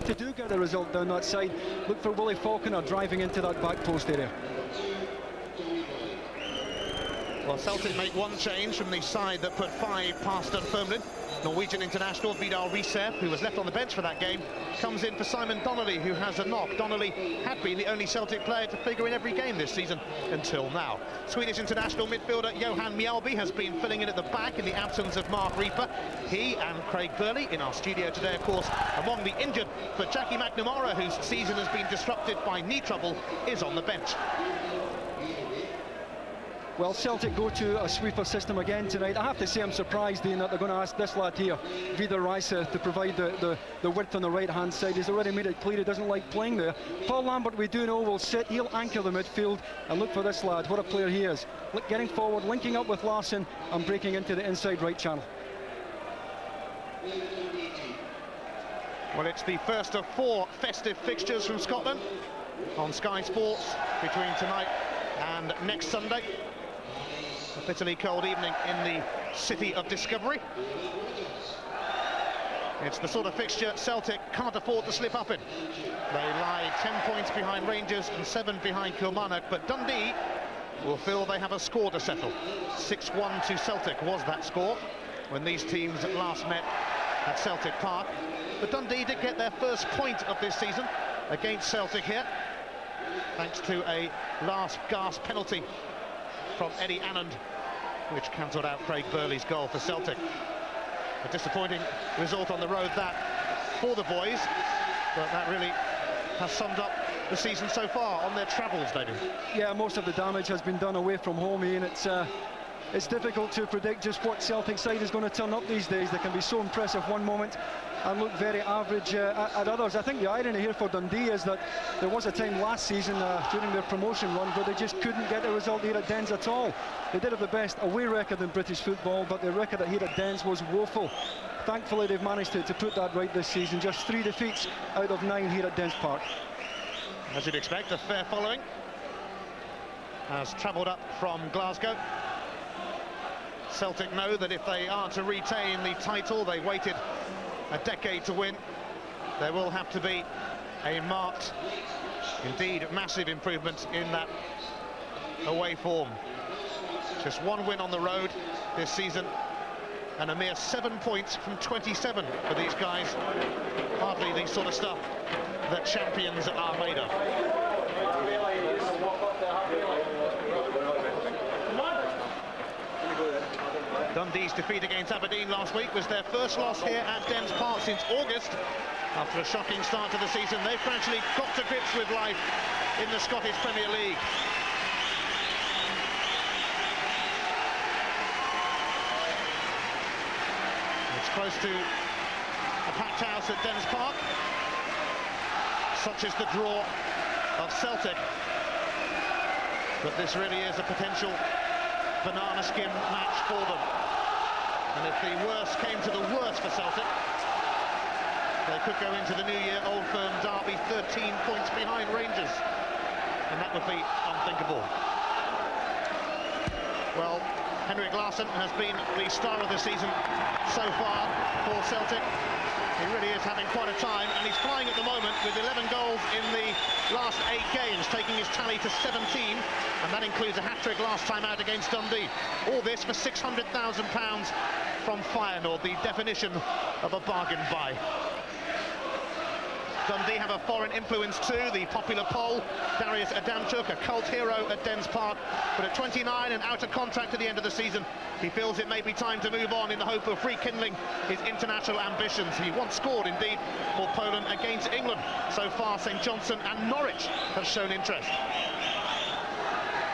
to do get the result down that side, look for Willie Falconer driving into that back post area. Well, Celtic make one change from the side that put 5 past Dunfermline. Norwegian international Vidal Risser, who was left on the bench for that game, comes in for Simon Donnelly, who has a knock. Donnelly had been the only Celtic player to figure in every game this season until now. Swedish international midfielder Johan Mjällby has been filling in at the back in the absence of Mark Reaper. He and Craig Burley in our studio today, of course, among the injured. But Jackie McNamara, whose season has been disrupted by knee trouble, is on the bench. Well, Celtic go to a sweeper system again tonight. I have to say I'm surprised, Ian, that they're going to ask this lad here, Vidar Risser, to provide the width on the right-hand side. He's already made it clear he doesn't like playing there. Paul Lambert, we do know, will sit. He'll anchor the midfield. And look for this lad. What a player he is. Getting forward, linking up with Larsson and breaking into the inside right channel. Well, it's the first of 4 festive fixtures from Scotland on Sky Sports between tonight and next Sunday. A bitterly cold evening in the city of discovery. It's the sort of fixture Celtic can't afford to slip up in. They lie 10 points behind Rangers and 7 behind Kilmarnock, but Dundee will feel they have a score to settle. 6-1 to Celtic was that score when these teams last met at Celtic Park. But Dundee did get their first point of this season against Celtic here, thanks to a last gasp penalty from Eddie Annand, which cancelled out Craig Burley's goal for Celtic. A disappointing result on the road that for the boys, but that really has summed up the season so far on their travels, David. Yeah, most of the damage has been done away from home, Ian. It's difficult to predict just what Celtic side is going to turn up these days. They can be so impressive one moment and look very average at others. I think the irony here for Dundee is that there was a time last season during their promotion run where they just couldn't get a result here at Dens at all. They did have the best away record in British football, but their record here at Dens was woeful. Thankfully, they've managed to put that right this season. Just 3 defeats out of 9 here at Dens Park. As you'd expect, a fair following has travelled up from Glasgow. Celtic know that if they are to retain the title they waited a decade to win, there will have to be a marked, indeed massive improvement in that away form. Just 1 win on the road this season and a mere 7 points from 27 for these guys. Hardly the sort of stuff that champions are made of. Dundee's defeat against Aberdeen last week was their first loss here at Dens Park since August. After a shocking start to the season, they've gradually got to grips with life in the Scottish Premier League. It's close to a packed house at Dens Park. Such is the draw of Celtic. But this really is a potential banana skin match for them. And if the worst came to the worst for Celtic, they could go into the New Year Old Firm derby 13 points behind Rangers. And that would be unthinkable. Well, Henrik Larsson has been the star of the season so far for Celtic. He really is having quite a time, and he's flying at the moment with 11 goals in the last 8 games, taking his tally to 17, and that includes a hat-trick last time out against Dundee. All this for £600,000 from Feyenoord, the definition of a bargain buy. Dundee have a foreign influence too. The popular Pole, Darius Adamczuk, a cult hero at Dens Park, but at 29 and out of contract at the end of the season, he feels it may be time to move on in the hope of rekindling his international ambitions. He once scored, indeed, for Poland against England. So far, St Johnstone and Norwich have shown interest.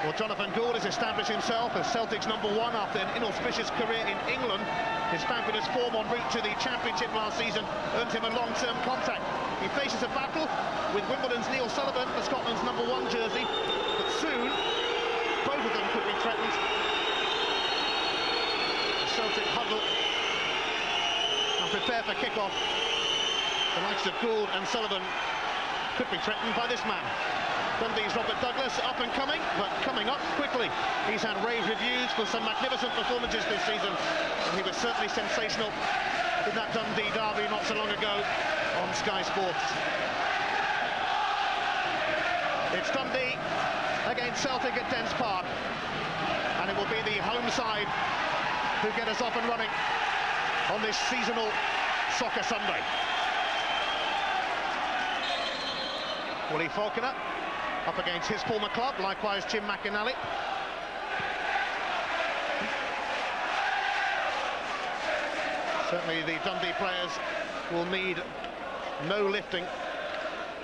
Well, Jonathan Gould has established himself as Celtic's #1 after an inauspicious career in England. His fabulous form en route to the Championship last season earned him a long-term contract. He faces a battle with Wimbledon's Neil Sullivan for Scotland's #1 jersey, but soon both of them could be threatened. The Celtic huddle and prepare for kick-off. The likes of Gould and Sullivan could be threatened by this man. Dundee's Robert Douglas, up and coming, but coming up quickly. He's had rave reviews for some magnificent performances this season, and he was certainly sensational in that Dundee derby not so long ago on Sky Sports. It's Dundee against Celtic at Dens Park, and it will be the home side who get us off and running on this seasonal soccer Sunday. Willie Falconer up against his former club, likewise Jim McInally. Certainly the Dundee players will need no lifting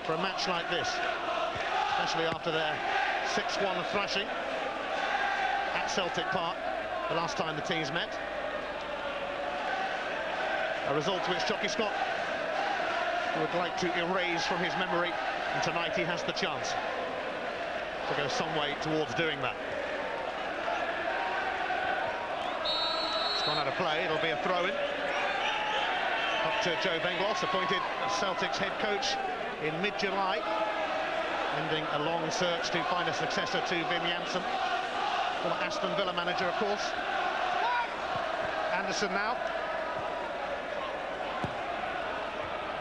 for a match like this, especially after their 6-1 thrashing at Celtic Park the last time the teams met. A result which Jockey Scott would like to erase from his memory, and tonight he has the chance to go some way towards doing that. It's gone out of play, it'll be a throw-in. Up to Joe Benglos, appointed Celtic's head coach in mid-July, ending a long search to find a successor to Wim Jansen, former Aston Villa manager, of course. Anderson now.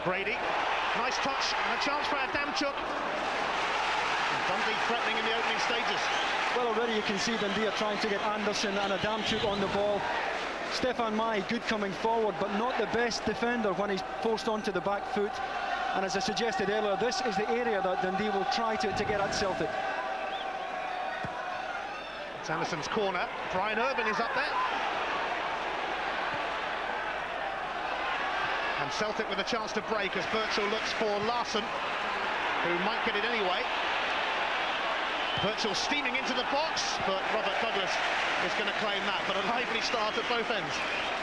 Brady, nice touch and a chance for Adamchuk. Dundee threatening in the opening stages. Well, already you can see Dundee are trying to get Anderson and Adamchuk on the ball. Stefan Mai, good coming forward, but not the best defender when he's forced onto the back foot. And as I suggested earlier, this is the area that Dundee will try to get at Celtic. It's Anderson's corner. Brian Irvin is up there. And Celtic with a chance to break as Birchall looks for Larsson, who might get it anyway. Birchall steaming into the box, but Robert Douglas is going to claim that, but a lively start at both ends.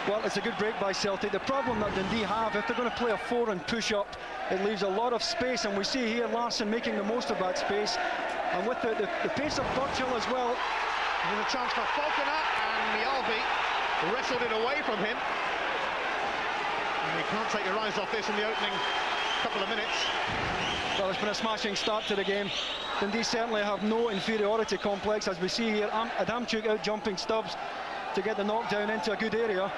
Well, it's a good break by Celtic. The problem that Dundee have, if they're going to play a 4 and push up, it leaves a lot of space, and we see here Larsson making the most of that space. And with the pace of Birchall as well. There's a chance for Falconer, and Mialbi wrestled it away from him. And you can't take your eyes off this in the opening couple of minutes. Well, it's been a smashing start to the game. Dundee certainly have no inferiority complex, as we see here. Adamchuk out jumping Stubbs to get the knockdown into a good area.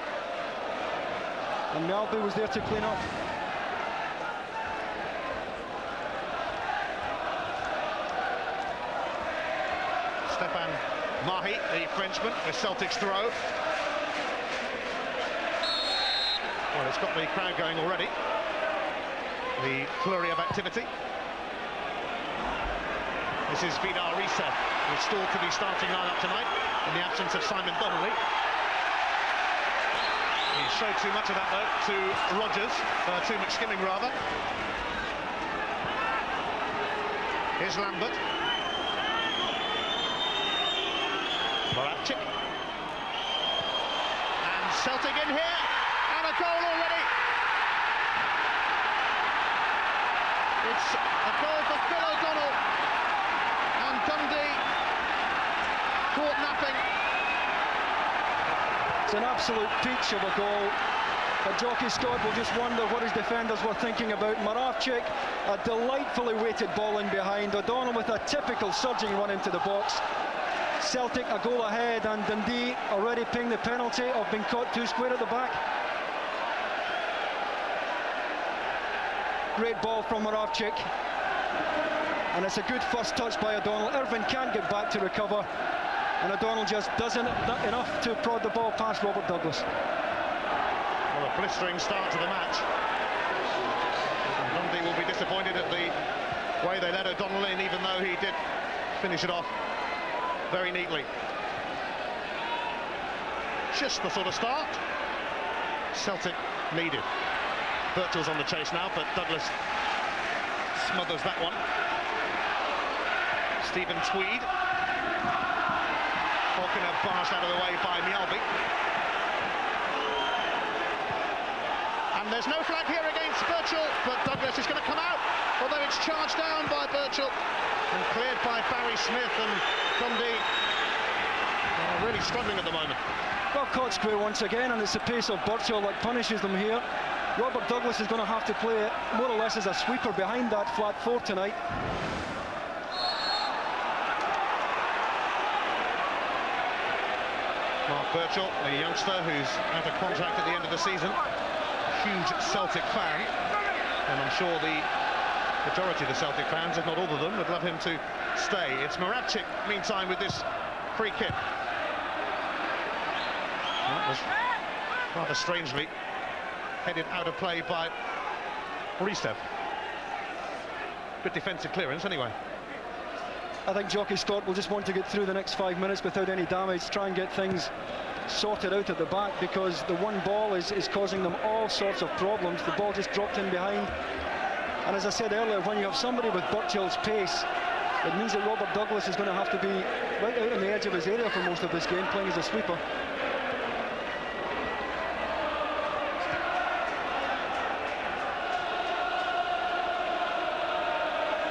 And Mialbi was there to clean up. Stefan Mahi, the Frenchman, with Celtic's throw. Well, it's got the crowd going already. The flurry of activity. This is Vidar Risa, restored to the starting lineup tonight in the absence of Simon Donnelly. He showed too much of that, though, to Rogers. Too much skimming, rather. Here's Lambert. Moravcik. And Celtic in here. And a goal already. It's a goal for Phil O'Donnell. And Dundee caught napping. It's an absolute peach of a goal. But Jockey Scott will just wonder what his defenders were thinking about. Moravcik, a delightfully weighted ball in behind. O'Donnell with a typical surging run into the box. Celtic a goal ahead, and Dundee already paying the penalty of being caught too square at the back. Great ball from Moravcik. And it's a good first touch by O'Donnell. Irvin can't get back to recover. And O'Donnell just doesn't enough to prod the ball past Robert Douglas. Well, a blistering start to the match. Dundee will be disappointed at the way they let O'Donnell in, even though he did finish it off very neatly. Just the sort of start Celtic needed. Birchall's on the chase now, but Douglas smothers that one. Stephen Tweed. Falconer barged out of the way by Mialbi. And there's no flag here against Birchall, but Douglas is going to come out, although it's charged down by Birchall and cleared by Barry Smith, and Dundee really struggling at the moment. Well, caught square once again, and it's the pace of Birchall that punishes them here. Robert Douglas is going to have to play more or less as a sweeper behind that flat 4 tonight. Mark Birchall, a youngster who's out of contract at the end of the season, huge Celtic fan, and I'm sure the majority of the Celtic fans, if not all of them, would love him to stay. It's Moravcik, meantime, with this free kick. That was rather strangely headed out of play by Ristev. Good defensive clearance, anyway. I think Jockey Scott will just want to get through the next 5 minutes without any damage, try and get things sorted out at the back, because the one ball is causing them all sorts of problems. The ball just dropped in behind. And as I said earlier, when you have somebody with Burchill's pace, it means that Robert Douglas is going to have to be right out on the edge of his area for most of this game, playing as a sweeper.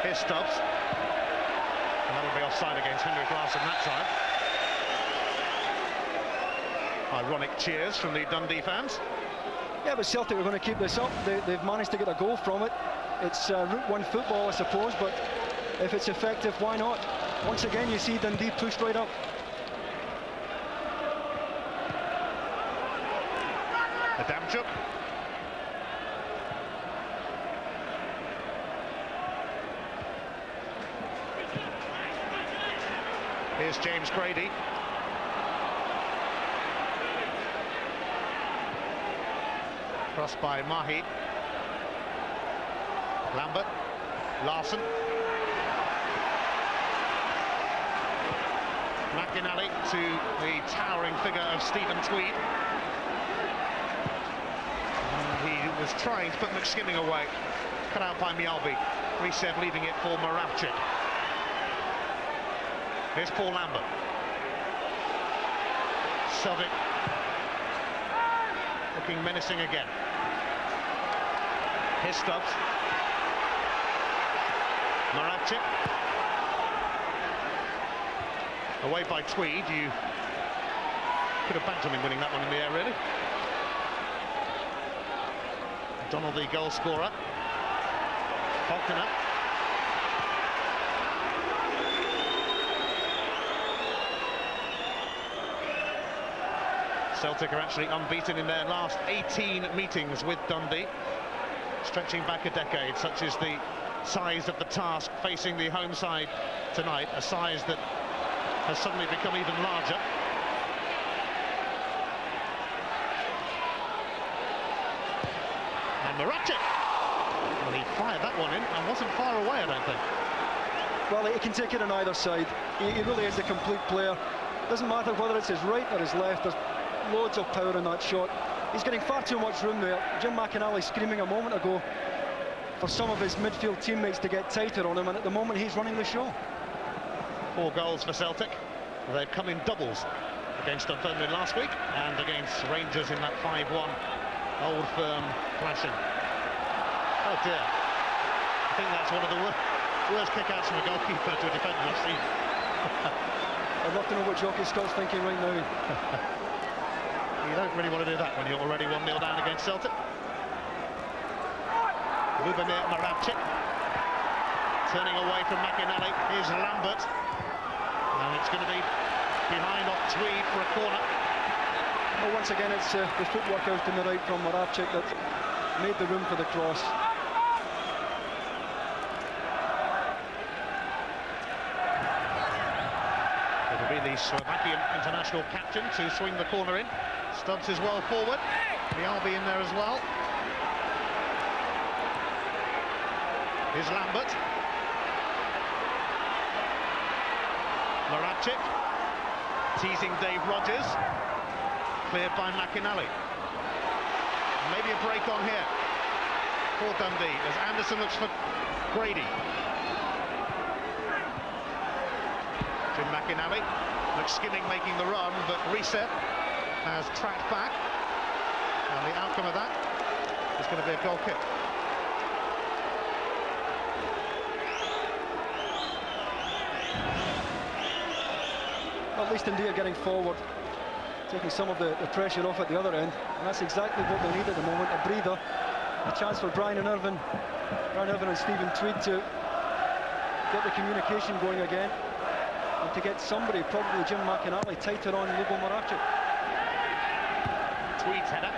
Here's Stubbs. And that'll be offside against Henrik Larsson that time. Ironic cheers from the Dundee fans. Yeah, but Celtic are going to keep this up. They've managed to get a goal from it. It's Route 1 football, I suppose, but if it's effective, why not? Once again, you see Dundee pushed right up. Adamchuk. Here's James Grady. Crossed by Mahi. Lambert. Larsson. McInally to the towering figure of Stephen Tweed. And he was trying to put McSkimming away. Cut out by Mjällby. Ristev leaving it for Moravcik. Here's Paul Lambert. Celtic looking menacing again. Here's Stubbs. Moravcik. Away by Tweed. You could have banked on him winning that one in the air, really. Donald, the goal scorer. Falconer. Celtic are actually unbeaten in their last 18 meetings with Dundee, stretching back a decade. Such is the size of the task facing the home side tonight, a size that has suddenly become even larger. And Moravcik, well, he fired that one in and wasn't far away, I don't think. Well, he can take it on either side. He really is a complete player. Doesn't matter whether it's his right or his left. There's loads of power in that shot. He's getting far too much room there. Jim McInally screaming a moment ago for some of his midfield teammates to get tighter on him, and at the moment he's running the show. 4 goals for Celtic. They've come in doubles against Dunfermline last week and against Rangers in that 5-1 Old Firm clashing. Oh dear. I think that's one of the worst kick-outs from a goalkeeper to a defender I've seen. I'd love to know what Jockey Scott's thinking right now. You don't really want to do that when you're already 1-0 down against Celtic. Lubomir Moravcik turning away from McInally. Here's Lambert, and it's going to be behind off Tweed for a corner. Well, once again, it's the footwork out in the right from Moravcik that made the room for the cross. It'll be the Slovakian international captain to swing the corner in. Stubbs is well forward. Mjällby in there as well. Here's Lambert. Moravcik teasing Dave Rogers. Cleared by McInally. Maybe a break on here for Dundee as Anderson looks for Grady. Jim McInally. McSkimming making the run, but Ristev has tracked back, and the outcome of that is going to be a goal kick. Well, at least Dundee are getting forward, taking some of the pressure off at the other end, and that's exactly what they need at the moment, a breather, a chance for Brian Irvine and Stephen Tweed to get the communication going again, and to get somebody, probably Jim McInally, tighter on Lubo Moravcik. Tweed's header.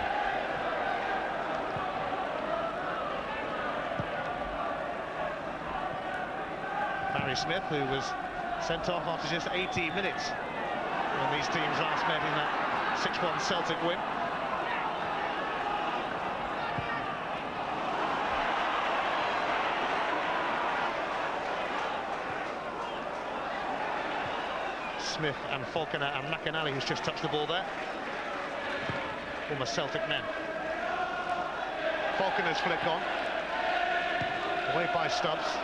Barry Smith, who was sent off after just 18 minutes when these teams last met in that 6-1 Celtic win. Smith and Falconer and McInally, who's just touched the ball there. Former Celtic men. Falconer's flick on. Away by Stubbs.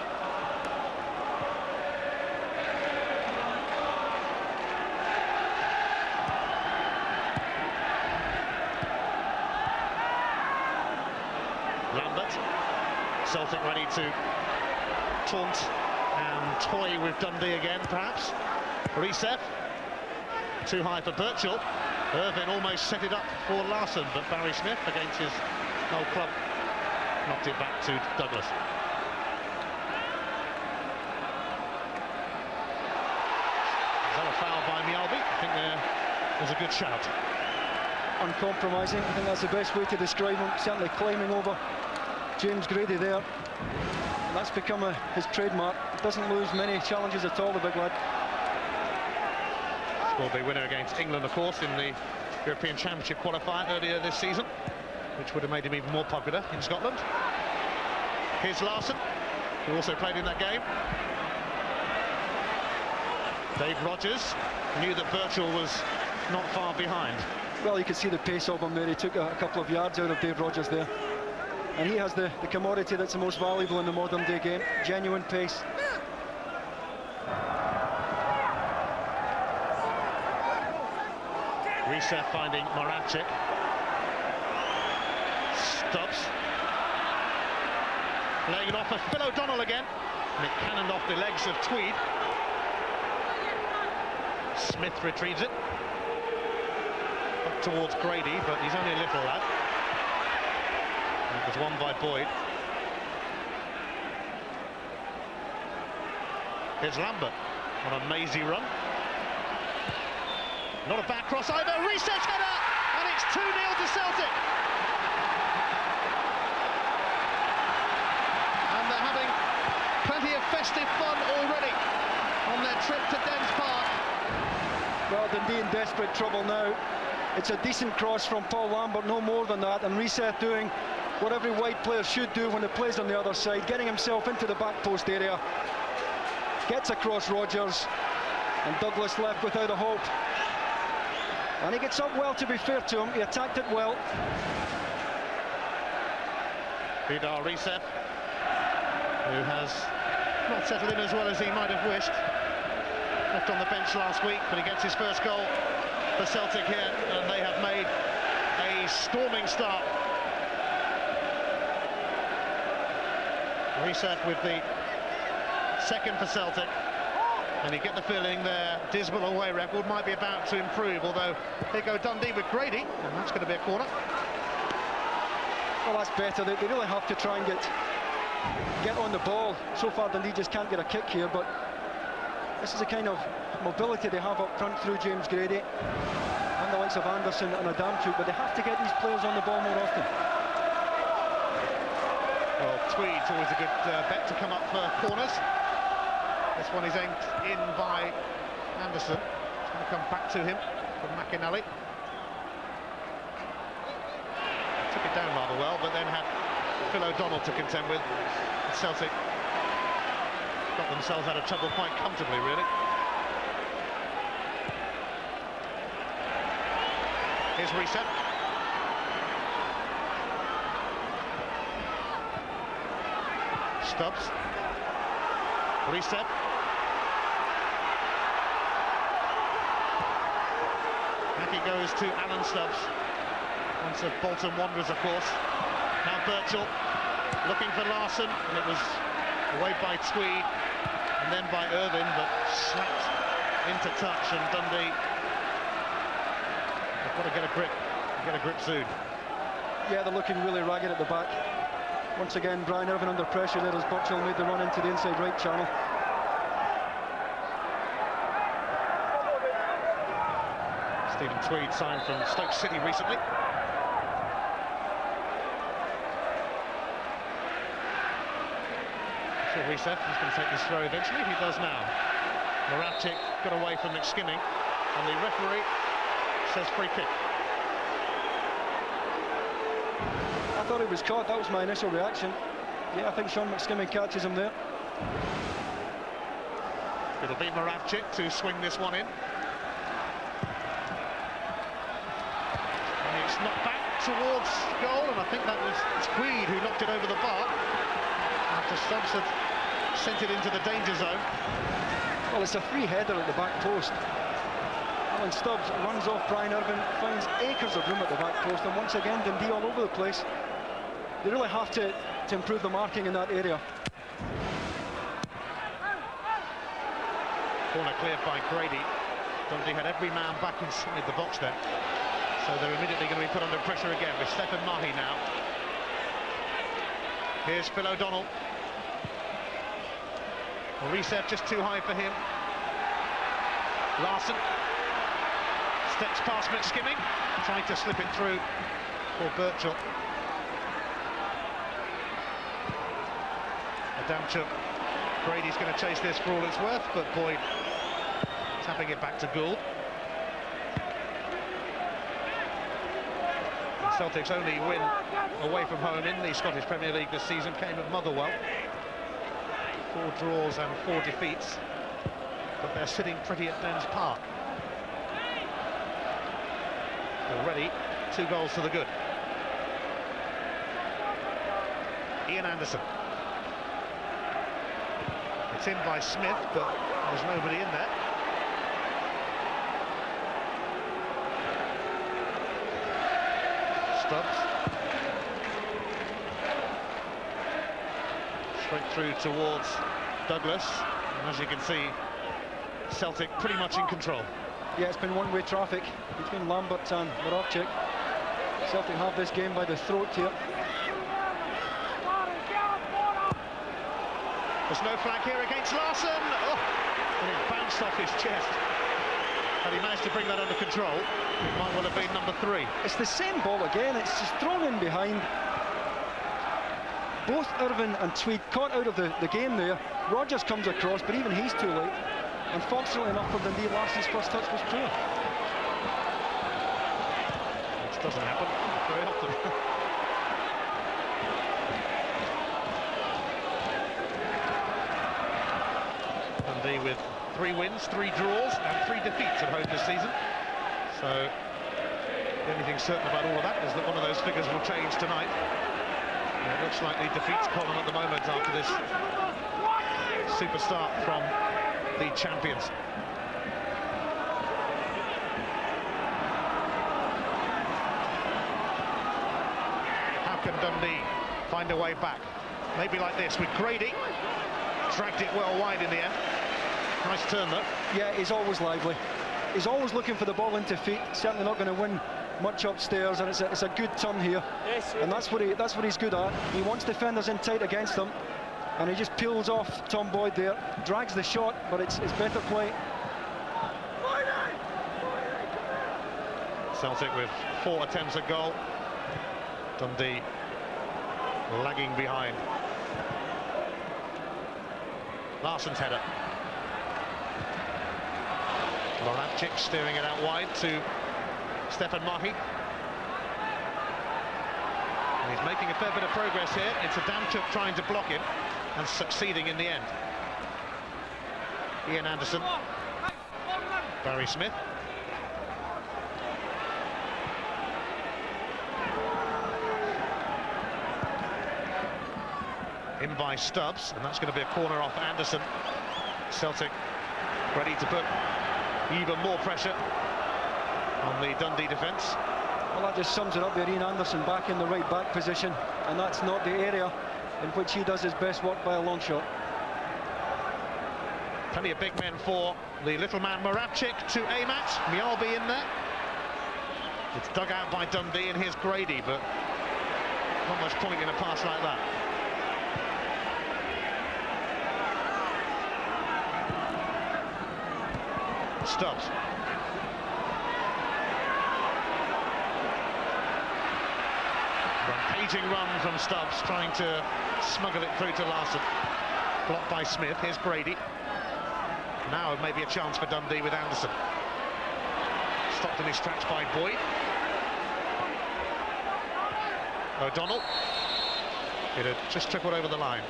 Lambert. Celtic ready to taunt and toy with Dundee again, perhaps. Reset. Too high for Birchall. Irvin almost set it up for Larsson, but Barry Smith, against his old club, knocked it back to Douglas. Is that a foul by Mjällby? I think there was a good shout. Uncompromising, I think that's the best way to describe him. Certainly climbing over James Grady there. And that's become his trademark. Doesn't lose many challenges at all, the big lad. Will be winner against England, of course, in the European Championship qualifier earlier this season, which would have made him even more popular in Scotland. Here's Larsson, who also played in that game. Dave Rogers knew that Birchall was not far behind. Well, you could see the pace of him there. He took a couple of yards out of Dave Rogers there. And he has the commodity that's the most valuable in the modern day game, genuine pace. Reset finding Moravcik. Stubbs. Laying it off for Phil O'Donnell again. And it cannoned off the legs of Tweed. Smith retrieves it. Up towards Grady, but he's only a little lad. And it was won by Boyd. Here's Lambert on a mazy run. Not a bad cross either. Reset header, and it's 2-0 to Celtic. And they're having plenty of festive fun already on their trip to Dens Park. Well, Dundee in desperate trouble now. It's a decent cross from Paul Lambert, no more than that, and Reset doing what every wide player should do when he plays on the other side, getting himself into the back post area. Gets across Rogers, and Douglas left without a hope. And he gets up well, to be fair to him. He attacked it well. Vidar Reset, who has not settled in as well as he might have wished. Left on the bench last week, but he gets his first goal for Celtic here, and they have made a storming start. Reset with the second for Celtic. And you get the feeling their dismal away record might be about to improve, although here go Dundee with Grady, and that's going to be a corner. Well, that's better. They really have to try and get on the ball. So far, Dundee just can't get a kick here, but this is the kind of mobility they have up front through James Grady and the likes of Anderson and Adamchuk, but they have to get these players on the ball more often. Well, Tweed's always a good bet to come up for corners. This one is aimed in by Anderson. It's going to come back to him from McInally. Took it down rather well, but then had Phil O'Donnell to contend with. Celtic got themselves out of trouble quite comfortably, really. Here's Reset. Stubbs. Reset. Back it goes to Alan Stubbs. Once of Bolton Wanderers, of course. Now Birchall looking for Larsson, and it was away by Tweed and then by Irvin, but slapped into touch, and Dundee have got to get a grip soon. Yeah, they're looking really ragged at the back. Once again, Brian Irvin under pressure there as Birchall made the run into the inside right channel. Stephen Tweed signed from Stoke City recently. Sure Risev, he's going to take this throw eventually. He does now. Moravcik got away from McSkimming, and the referee says free kick. I thought he was caught. That was my initial reaction. Yeah, I think Sean McSkimming catches him there. It'll be Moravcik to swing this one in. And it's knocked back towards goal, and I think that was Tweed who knocked it over the bar after Stubbs had sent it into the danger zone. Well, it's a free header at the back post. Alan Stubbs runs off Brian Irvine, finds acres of room at the back post, and once again Dundee all over the place. They really have to improve the marking in that area. Corner cleared by Grady. Dundee had every man back inside the box then, so they're immediately going to be put under pressure again with Stephen Mahi now. Here's Phil O'Donnell. Risev just too high for him. Larson steps past McSkimming, trying to slip it through for Birchall. Adamchuk. Brady's going to chase this for all it's worth, but Boyd tapping it back to Gould. Celtic's only win away from home in the Scottish Premier League this season came at Motherwell. 4 draws and 4 defeats, but they're sitting pretty at Dens Park. Already 2 goals to the good. Ian Anderson. It's in by Smith, but there's nobody in there. Stubbs. Straight through towards Douglas. And as you can see, Celtic pretty much in control. Yeah, it's been one-way traffic between Lambert and Moravcik. Celtic have this game by the throat here. There's no flag here against Larson. Oh, and it bounced off his chest. And he managed to bring that under control. It might well have been number 3. It's the same ball again. It's just thrown in behind. Both Irvine and Tweed caught out of the game there. Rogers comes across, but even he's too late. Unfortunately enough for Dundee, Larson's first touch was clear. Which doesn't happen very often. Dundee with 3 wins, 3 draws and 3 defeats at home this season. So the only thing certain about all of that is that one of those figures will change tonight. And it looks like the defeats column at the moment after this super start from the champions. How can Dundee find a way back? Maybe like this with Grady. Dragged it well wide in the end. Nice turn though. Yeah, he's always lively. He's always looking for the ball into feet. Certainly not going to win much upstairs, and it's a good turn here. And that's what he's good at. He wants defenders in tight against him, and he just peels off Tom Boyd there, drags the shot, but it's better play. Celtic with 4 attempts at goal. Dundee lagging behind. Larson's header. Moravcik steering it out wide to Stefan Mahi. And he's making a fair bit of progress here. It's Adamchuk trying to block him and succeeding in the end. Ian Anderson. Barry Smith. In by Stubbs, and that's going to be a corner off Anderson. Celtic ready to put even more pressure on the Dundee defence. Well, that just sums it up there. Ian Anderson back in the right back position, and that's not the area in which he does his best work by a long shot. Plenty of big men for the little man Moravcik to aim at. Mjolby in there. It's dug out by Dundee, and here's Grady, but not much point in a pass like that. Stubbs. Rampaging run from Stubbs, trying to smuggle it through to Larson. Blocked by Smith. Here's Brady. Now maybe a chance for Dundee with Anderson. Stopped in his tracks by Boyd. O'Donnell. It had just trickled over the line.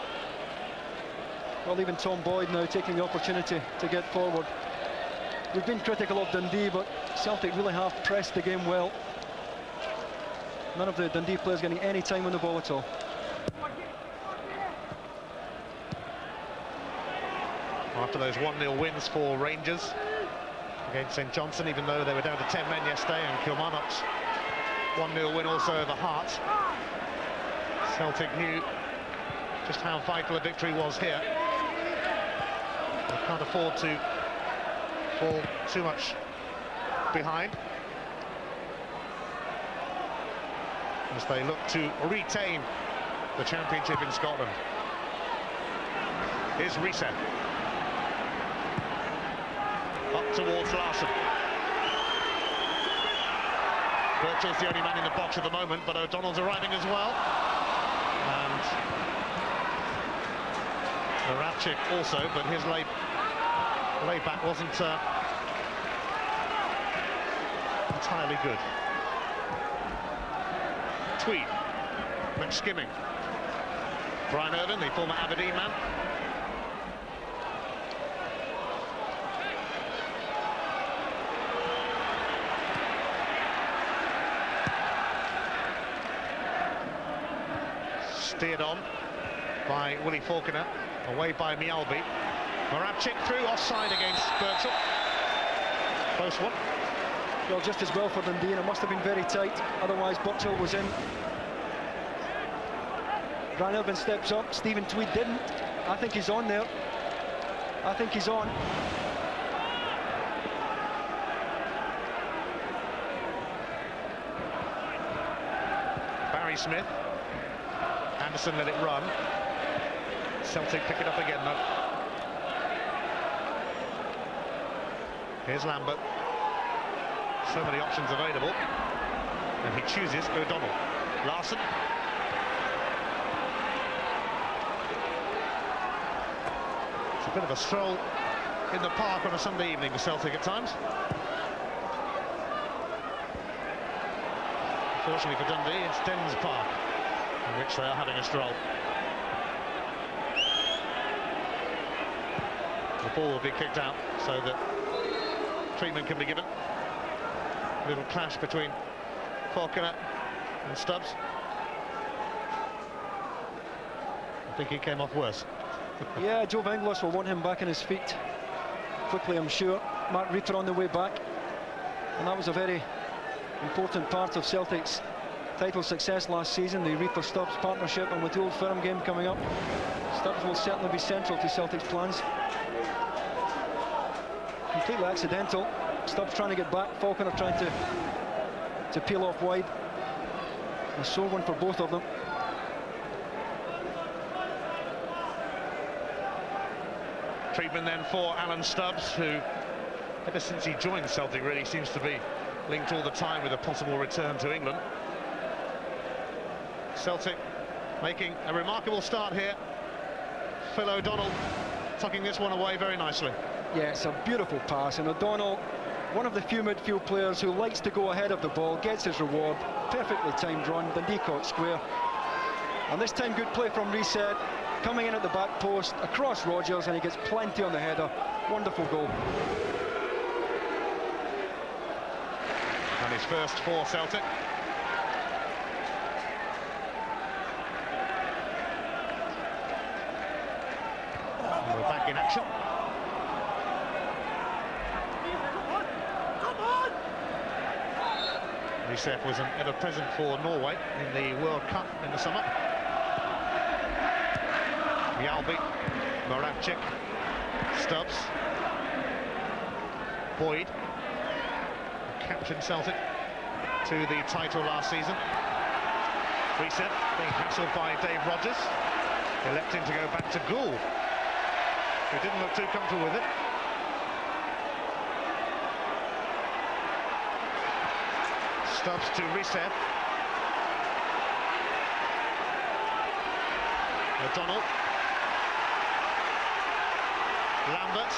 Well, even Tom Boyd now taking the opportunity to get forward. We've been critical of Dundee, but Celtic really have pressed the game well. None of the Dundee players getting any time on the ball at all. After those 1-0 wins for Rangers against St Johnstone, even though they were down to 10 men yesterday, and Kilmarnock's 1-0 win also over Hearts, Celtic knew just how vital a victory was here. They can't afford to fall too much behind as they look to retain the championship in Scotland. Here's Reset. Up towards Larson. Birchall's the only man in the box at the moment, but O'Donnell's arriving as well. And Moravchik also, but his layback wasn't entirely good. Tweed went skimming. Brian Irvin, the former Aberdeen man. Steered on by Willie Falconer, away by Mialbi. Moravchik through, offside against Birchall. Close one. Well, just as well for Dundee, and it must have been very tight, otherwise Birchall was in. Brian Irvin steps up, Stephen Tweed didn't. I think he's on there. I think he's on. Barry Smith. Anderson let it run. Celtic pick it up again though. Here's Lambert. So many options available. And he chooses O'Donnell. Larson. It's a bit of a stroll in the park on a Sunday evening for Celtic at times. Unfortunately for Dundee, it's Dens Park in which they are having a stroll. The ball will be kicked out so that treatment can be given. A little clash between Falconer and Stubbs. I think he came off worse. Yeah, Joe Venglos will want him back on his feet quickly, I'm sure. Mark Reaper on the way back, and that was a very important part of Celtic's title success last season, the Reaper-Stubbs partnership, and with the Old Firm game coming up, Stubbs will certainly be central to Celtic's plans. Completely accidental. Stubbs trying to get back, Falconer trying to peel off wide. A sore one for both of them. Treatment then for Alan Stubbs, who ever since he joined Celtic really seems to be linked all the time with a possible return to England. Celtic making a remarkable start here. Phil O'Donnell tucking this one away very nicely. Yeah, it's a beautiful pass, and O'Donnell, one of the few midfield players who likes to go ahead of the ball, gets his reward. Perfectly timed run, Dundee caught square. And this time good play from Reset, coming in at the back post, across Rodgers, and he gets plenty on the header. Wonderful goal. And his first for Celtic. And we're back in action. Reset was an ever-present for Norway in the World Cup in the summer. Mialbi, Moravchik, Stubbs, Boyd, captured Celtic to the title last season. Reset being hassled by Dave Rodgers, electing to go back to Gould, who didn't look too comfortable with it. Stubbs to Reset. O'Donnell. Lambert,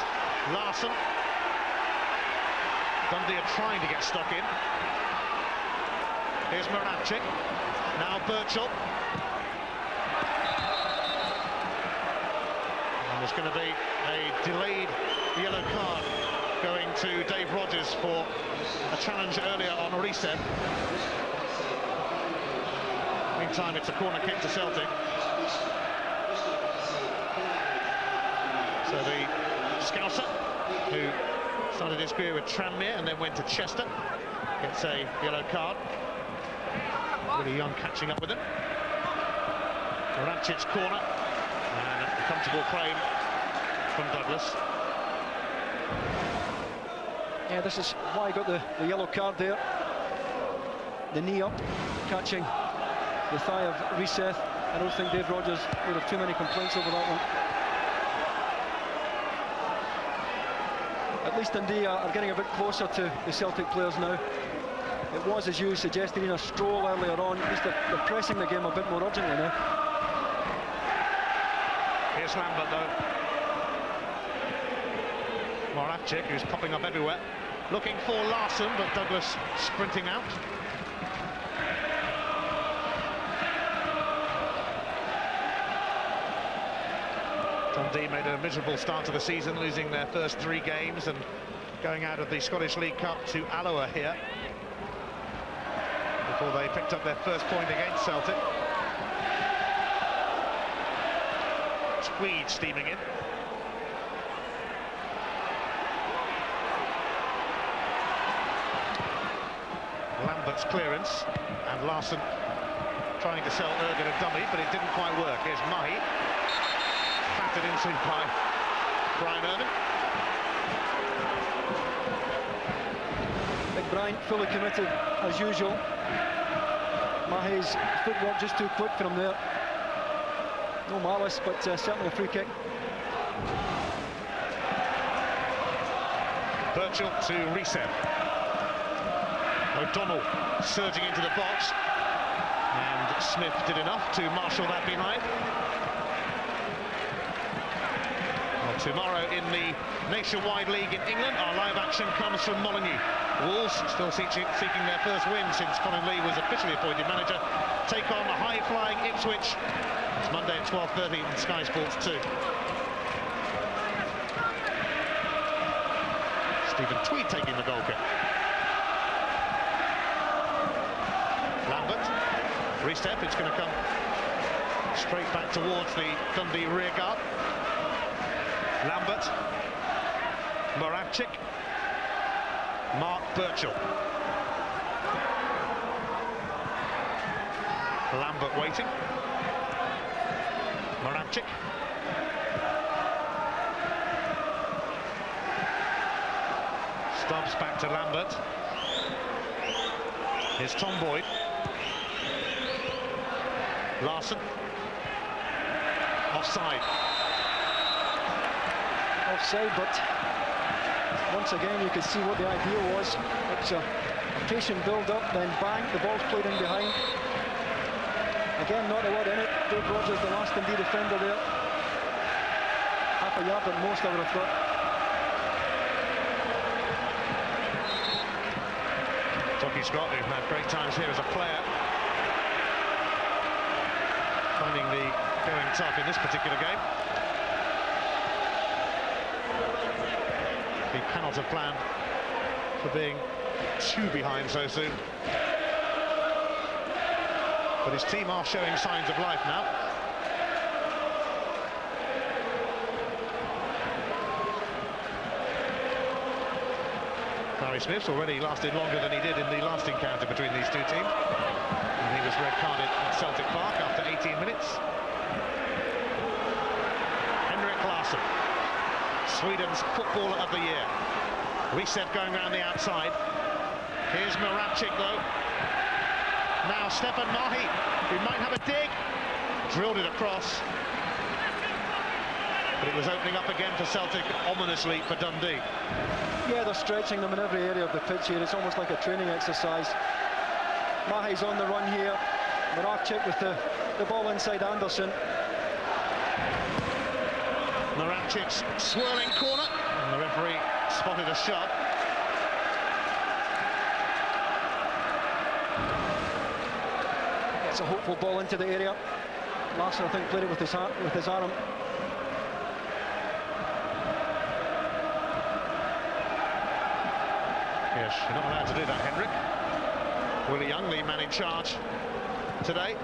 Larsson. Dundee are trying to get stuck in. Here's Moravcik. Now Birchall. And there's going to be a delayed yellow card going to Dave Rogers for a challenge earlier on Risev. Meantime, it's a corner kick to Celtic. So the Scouser, who started his career with Tranmere and then went to Chester, gets a yellow card. Really young, catching up with him. Moravcik's corner, and a comfortable claim from Douglas. Yeah, this is why I got the yellow card there. The knee up, catching the thigh of Risev. I don't think Dave Rogers would have too many complaints over that one. At least Dundee are getting a bit closer to the Celtic players now. It was, as you suggested, in a stroll earlier on. At least they're pressing the game a bit more urgently now. Here's Lambert, though. Moravcik, who's popping up everywhere. Looking for Larsson, but Douglas sprinting out. Dundee made a miserable start to the season, losing their first 3 games and going out of the Scottish League Cup to Alloa here before they picked up their first point against Celtic. Tweed steaming in. Lambert's clearance, and Larsson trying to sell Ergen a dummy, but it didn't quite work. Here's Mahi, battered into by Brian Ergen. Big Brian, fully committed as usual. Mahi's footwork just too quick for him there. No malice, but certainly a free kick. Birchall to Risev. O'Donnell surging into the box, and Smith did enough to marshal that behind. Well, tomorrow in the Nationwide League in England, our live action comes from Molineux. Wolves, still seeking their first win since Colin Lee was officially appointed manager, take on the high-flying Ipswich. It's Monday at 12:30 on Sky Sports 2. Stephen Tweed taking the goal kick. Lambert, re-step, it's going to come straight back towards the Dundee rear guard. Lambert, Moravcik, Mark Birchall. Lambert waiting. Moravcik. Stubbs back to Lambert. Here's Tom Boyd. Larsson. Offside. Offside, but once again you could see what the idea was. It's a patient build-up, then bang, the ball's played in behind. Again, not a lot in it. Dave Rogers, the last Dundee defender there. Half a yard at most, I would have thought. Toki Scott, who's had great times here as a player, finding the going tough in this particular game. He cannot have planned for being 2 behind so soon. But his team are showing signs of life now. Barry Smith's already lasted longer than he did in the last encounter between these two teams. And he was red-carded at Celtic Park after 18 minutes. Henrik Larsson, Sweden's Footballer of the Year. Reset going around the outside. Here's Moravcik, though. Now Stefan Mahi, who might have a dig. Drilled it across. But it was opening up again for Celtic, ominously for Dundee. Yeah, they're stretching them in every area of the pitch here. It's almost like a training exercise. Mahi's on the run here. Moravcik with the ball inside Anderson. Naravchik's swirling corner, and the referee spotted a shot. It's a hopeful ball into the area. Larson, I think, played it with his arm. Yes, you're not allowed to do that, Henrik. Willie Young, the man in charge today.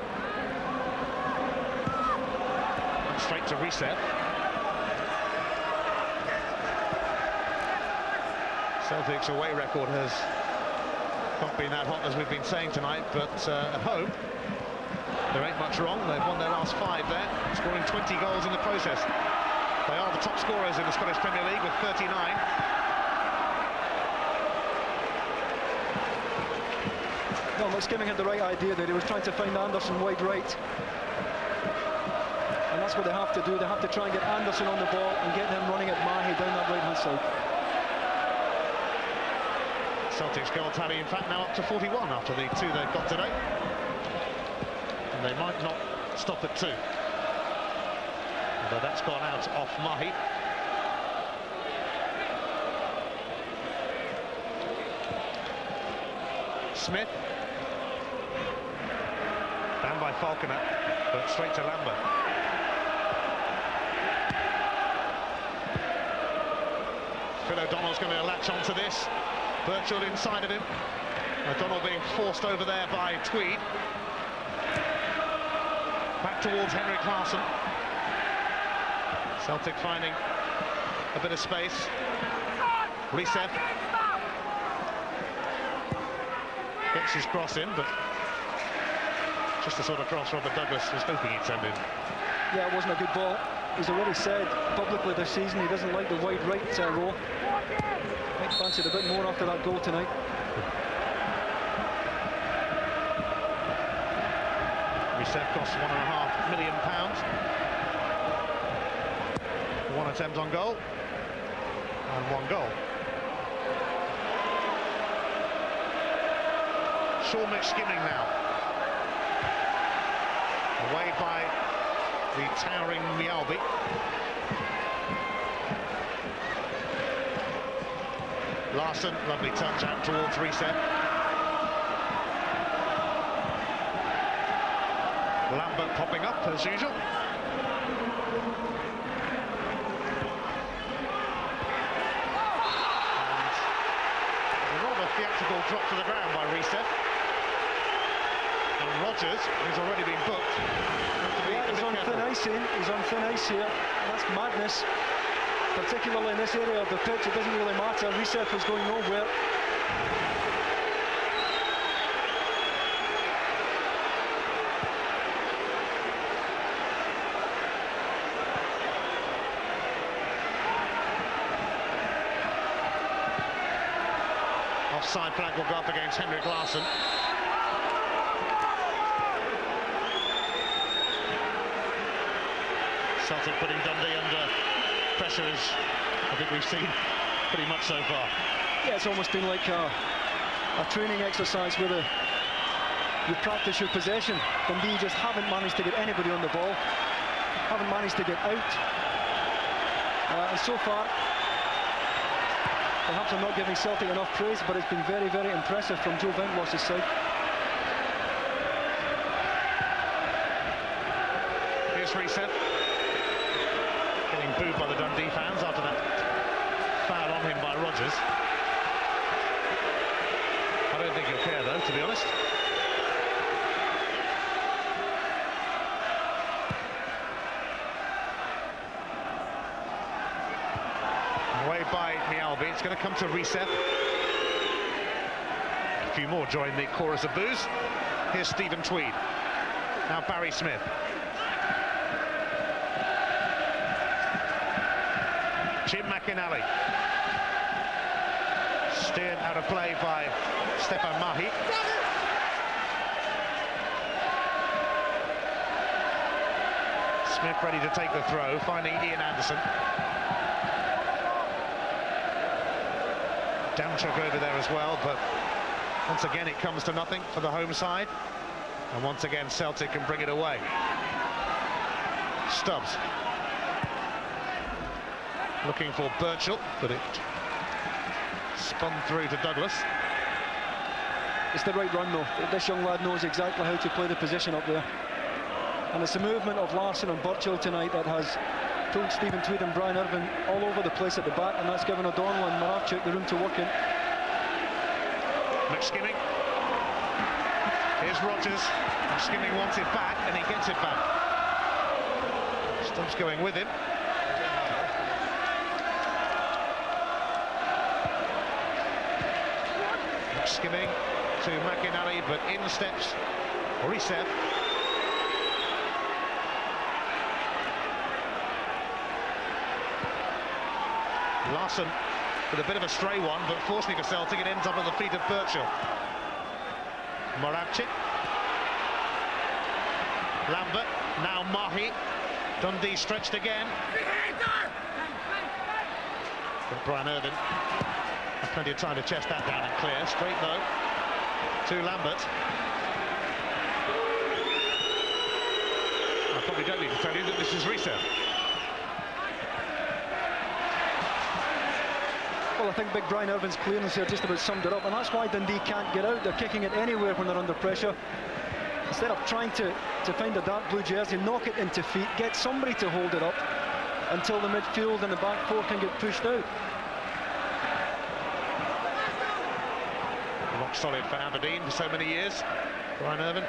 And straight to reset. Celtic's away record has not been that hot as we've been saying tonight, but at home there ain't much wrong. They've won their last 5 there, scoring 20 goals in the process. They are the top scorers in the Scottish Premier League with 39. No, Skimming had the right idea there. He was trying to find Anderson wide right. And that's what they have to do. They have to try and get Anderson on the ball and get him running at Mahi down that right-hand side. Celtic's goal tally, in fact, now up to 41 after the 2 they've got today. And they might not stop at 2. Although that's gone out off Mahi. Smith. Down by Falconer, but straight to Lambert. Phil O'Donnell's going to latch onto this. Birchall inside of him. O'Donnell being forced over there by Tweed. Back towards Henrik Larsson. Celtic finding a bit of space. Risev gets his cross in, but just the sort of cross Robert Douglas was hoping he'd send in. Yeah, it wasn't a good ball. He's already said publicly this season he doesn't like the wide right role. Might fancy it a bit more after that goal tonight. Risev costs £1.5 million. 1 attempt on goal and 1 goal. Sean McSkimming now. Away by the towering Mialbi. Larsson, lovely touch out towards Risev. Lambert popping up as usual. And a rather theatrical drop to the ground by Risev. And Rodgers, who's already been booked. Yeah, he's on thin ice here. He's on thin ice here. That's madness. Particularly in this area of the pitch, it doesn't really matter. Risev was going nowhere. Offside flag will go up against Henrik Larsson. Celtic putting Dundee under pressure, as I think we've seen pretty much so far. Yeah, it's almost been like a training exercise where you practice your possession. Dundee just haven't managed to get anybody on the ball, haven't managed to get out. And so far, perhaps I'm not giving Celtic enough praise, but it's been very, very impressive from Joe Ventlos's side. Here's Risev. Getting booed by the Dundee fans after that foul on him by Rodgers. I don't think he'll care though, to be honest. Away by Mialbi, it's going to come to Risev. A few more join the chorus of boos. Here's Stephen Tweed. Now Barry Smith. Jim McInally. Steered out of play by Stefan Mahi. Smith ready to take the throw, finding Ian Anderson. Damchuk over there as well, but once again it comes to nothing for the home side. And once again Celtic can bring it away. Stubbs. Looking for Birchall, but it spun through to Douglas. It's the right run though. This young lad knows exactly how to play the position up there. And it's the movement of Larsson and Birchall tonight that has pulled Stephen Tweed and Brian Irvine all over the place at the back, and that's given O'Donnell and Moravchik the room to work in. McSkimming. Here's Rodgers. McSkimming wants it back, and he gets it back. Stubbs going with him. McSkimming to McInally, but in steps Risev. Larsson with a bit of a stray one, but fortunately for Celtic, it ends up at the feet of Birchall. Moravchik. Lambert, now Mahi. Dundee stretched again. But Brian Irvine had plenty of time to chest that down and clear. Straight though to Lambert. I probably don't need to tell you that this is Risev. Well, I think big Brian Irvine's clearance here just about summed it up, and that's why Dundee can't get out. They're kicking it anywhere when they're under pressure. Instead of trying to find a dark blue jersey, knock it into feet, get somebody to hold it up until the midfield and the back four can get pushed out. Rock solid for Aberdeen for so many years, Brian Irvine.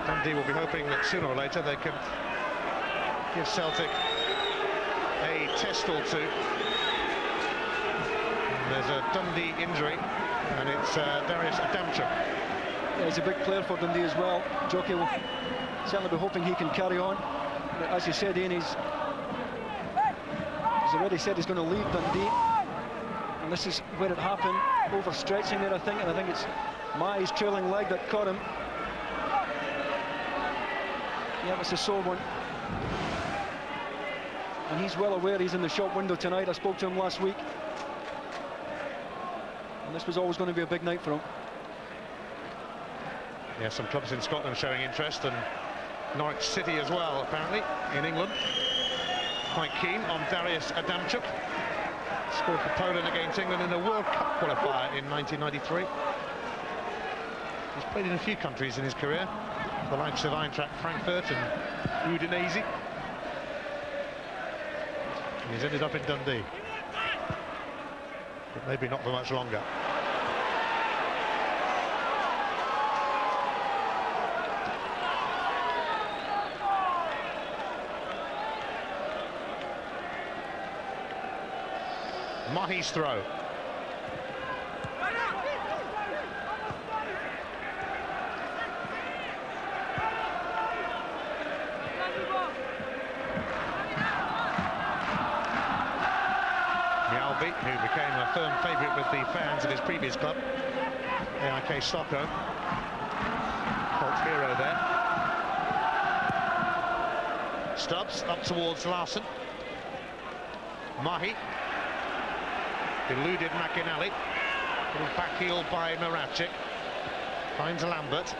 Dundee will be hoping that sooner or later they can give Celtic a test or two. And there's a Dundee injury, and it's Darius Adamchuk. Yeah, he's a big player for Dundee as well. Jockey will certainly be hoping he can carry on. But as you said, Ian, he's already said he's going to leave Dundee. And this is where it happened, overstretching there, I think, and I think it's Mahi's trailing leg that caught him. Yeah, it's a sore one. And he's well aware he's in the shop window tonight. I spoke to him last week. And this was always going to be a big night for him. Yeah, some clubs in Scotland showing interest, and Norwich City as well, apparently, in England. Quite keen on Darius Adamchuk. Scored for Poland against England in a World Cup qualifier in 1993. He's played in a few countries in his career, the likes of Eintracht Frankfurt and Udinese. And he's ended up in Dundee, but maybe not for much longer. Mahi's throw. Who became a firm favourite with the fans of his previous club, AIK Stockholm. Cult hero there. Stubbs up towards Larsson. Mahi. Eluded McInally. Little back heel by Moravchik. Finds Lambert.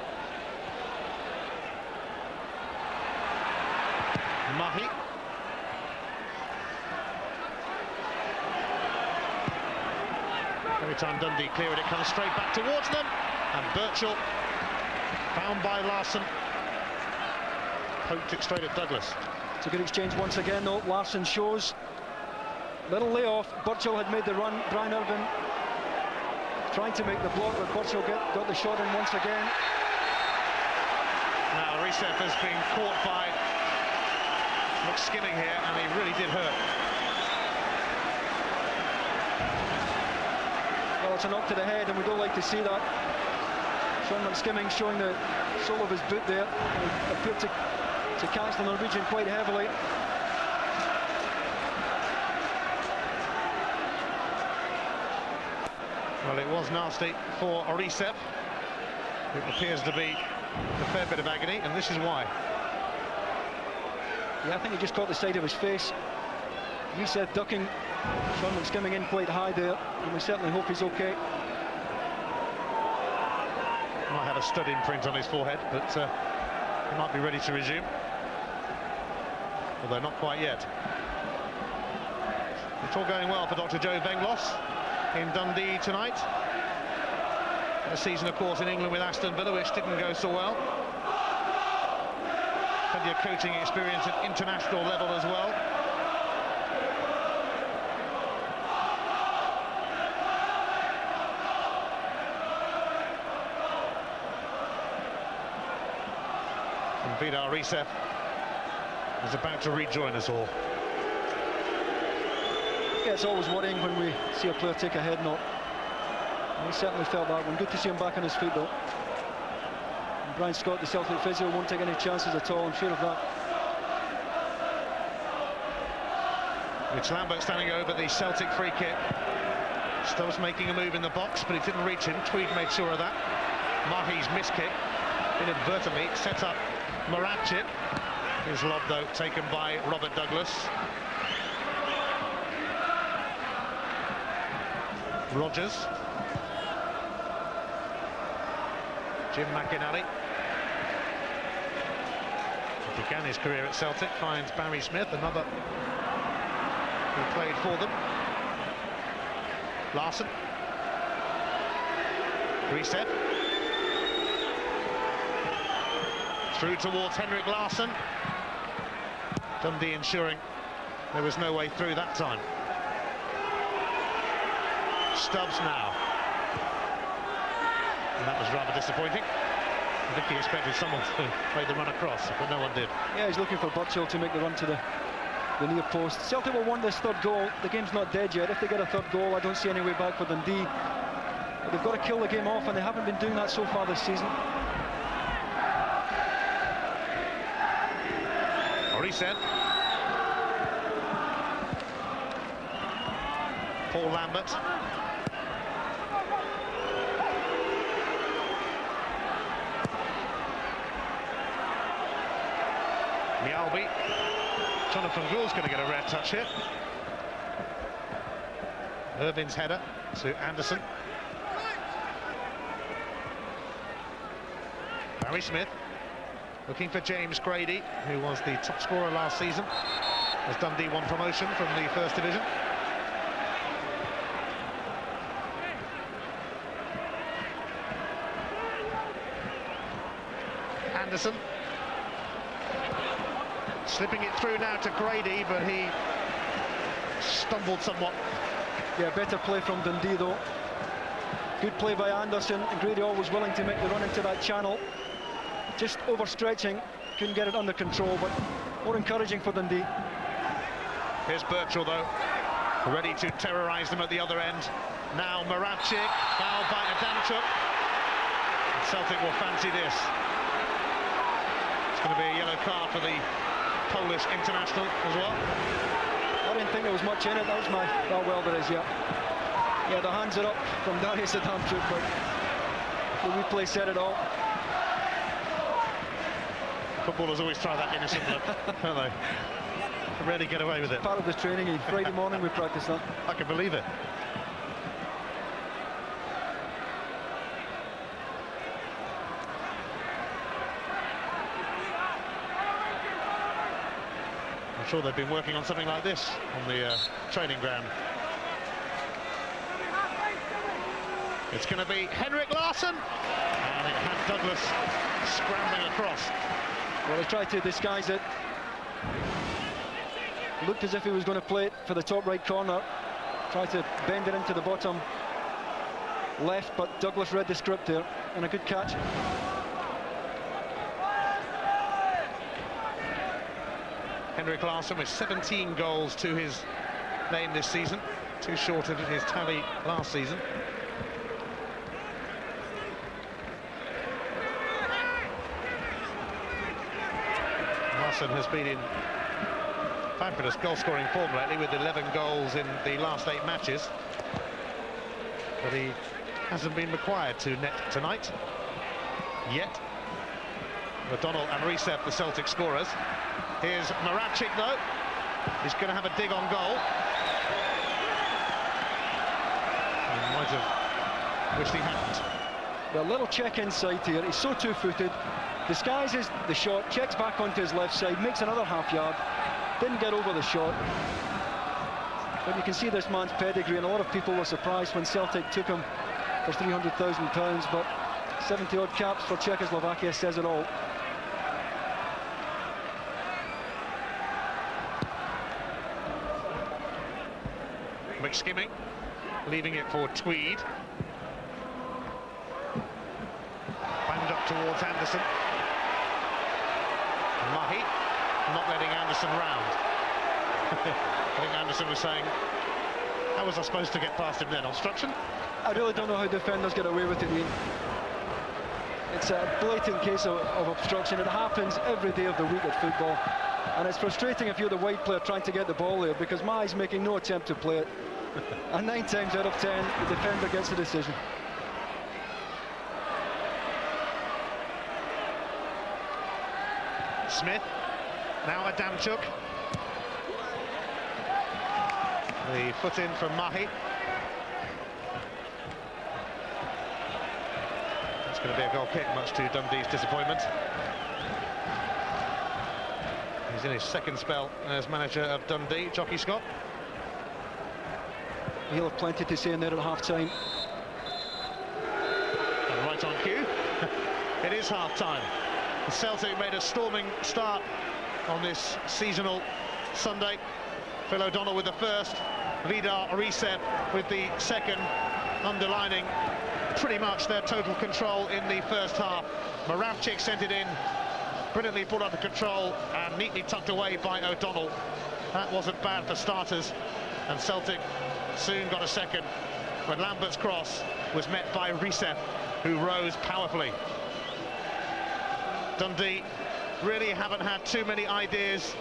Mahi. Every time Dundee clear it, it comes straight back towards them. And Birchall, found by Larsson, poked it straight at Douglas. It's a good exchange once again, though. Larsson shows. Little layoff. Birchall had made the run. Brian Irvine trying to make the block, but Birchall got the shot in once again. Now Risev has been caught by McSkimming here, and he really did hurt. Well, it's a knock to the head, and we don't like to see that. Sean McSkimming showing the sole of his boot there. He appeared to catch the Norwegian quite heavily. Well, it was nasty for Risev. It appears to be a fair bit of agony, and this is why. Yeah, I think he just caught the side of his face. Risev ducking Sherman skimming in quite high there, and we certainly hope he's okay. Might have a stud imprint on his forehead, but he might be ready to resume. Although not quite yet. It's all going well for Dr. Joe Venglos in Dundee tonight. A season, of course, in England with Aston Villa, which didn't go so well. Plenty of coaching experience at international level as well. And Vidar Risef is about to rejoin us all. Yeah, it's always worrying when we see a player take a head knock. He certainly felt that one. Good to see him back on his feet, though. And Brian Scott, the Celtic physio, won't take any chances at all, I'm sure of that. It's Lambert standing over the Celtic free kick. Stubbs making a move in the box, but it didn't reach him. Tweed made sure of that. Mahi's miss kick inadvertently set up Moravcik. His lob, though, taken by Robert Douglas. Rogers. Jim McInally. He began his career at Celtic, finds Barry Smith, another who played for them. Larson. Reset. Through towards Henrik Larsson. Dundee ensuring there was no way through that time. Stubbs now. And that was rather disappointing. I think he expected someone to play the run across, but no one did. Yeah, he's looking for Burchill to make the run to the near post. Celtic will want this third goal. The game's not dead yet. If they get a third goal, I don't see any way back for Dundee. But they've got to kill the game off, and they haven't been doing that so far this season. Reset. Paul Lambert. Mialbi. Jonathan Gould's going to get a rare touch here. Irvin's header to Anderson. Barry Smith looking for James Grady, who was the top scorer last season as Dundee won promotion from the First Division. Anderson. Slipping it through now to Grady, but he stumbled somewhat. Yeah, better play from Dundee, though. Good play by Anderson, and Grady always willing to make the run into that channel. Just overstretching, couldn't get it under control, but more encouraging for Dundee. Here's Burchill, though, ready to terrorise them at the other end. Now Moravcik, fouled by Adamchuk. Celtic will fancy this. It's going to be a yellow card for the Polish international as well. I didn't think there was much in it. That was my... Oh, well, there is, yeah. Yeah, the hands are up from Darius Adamchuk, but the replay said it all. Footballers always try that innocent look, don't they? Rarely get away with it. Part of the training. Friday morning we practice that. I can believe it. I'm sure they've been working on something like this on the training ground. It's going to be Henrik Larsson, and it had Douglas scrambling across. Well, he tried to disguise it. Looked as if he was going to play it for the top right corner. Tried to bend it into the bottom left, but Douglas read the script there, and a good catch. Henrik Larsson with 17 goals to his name this season, too short of his tally last season. Larsson has been in fabulous goal-scoring form lately with 11 goals in the last 8 matches, but he hasn't been required to net tonight yet. O'Donnell and Resepp, the Celtic scorers. Here's Moravcik, though. He's going to have a dig on goal. have wished he hadn't. The little check inside here, he's so two-footed, disguises the shot, checks back onto his left side, makes another half yard, didn't get over the shot. But you can see this man's pedigree, and a lot of people were surprised when Celtic took him for £300,000, but 70-odd caps for Czechoslovakia says it all. McSkimming, leaving it for Tweed. Banged up towards Anderson. Mahi, not letting Anderson round. I think Anderson was saying, how was I supposed to get past him then? Obstruction? I really don't know how defenders get away with it, Ian. It's a blatant case of obstruction. It happens every day of the week at football. And it's frustrating if you're the wide player trying to get the ball there, because Mahi's making no attempt to play it. And 9 times out of 10, the defender gets the decision. Smith, now Adamchuk. The foot in from Mahi. It's going to be a goal kick, much to Dundee's disappointment. He's in his second spell as manager of Dundee, Jockey Scott. He'll have plenty to say in there at half-time. And right on cue. It is half-time. Celtic made a storming start on this seasonal Sunday. Phil O'Donnell with the first, Vidar Riseb with the second, underlining pretty much their total control in the first half. Moravcik sent it in, brilliantly brought under control and neatly tucked away by O'Donnell. That wasn't bad for starters, and Celtic soon got a second when Lambert's cross was met by Riseb, who rose powerfully. Dundee really haven't had too many ideas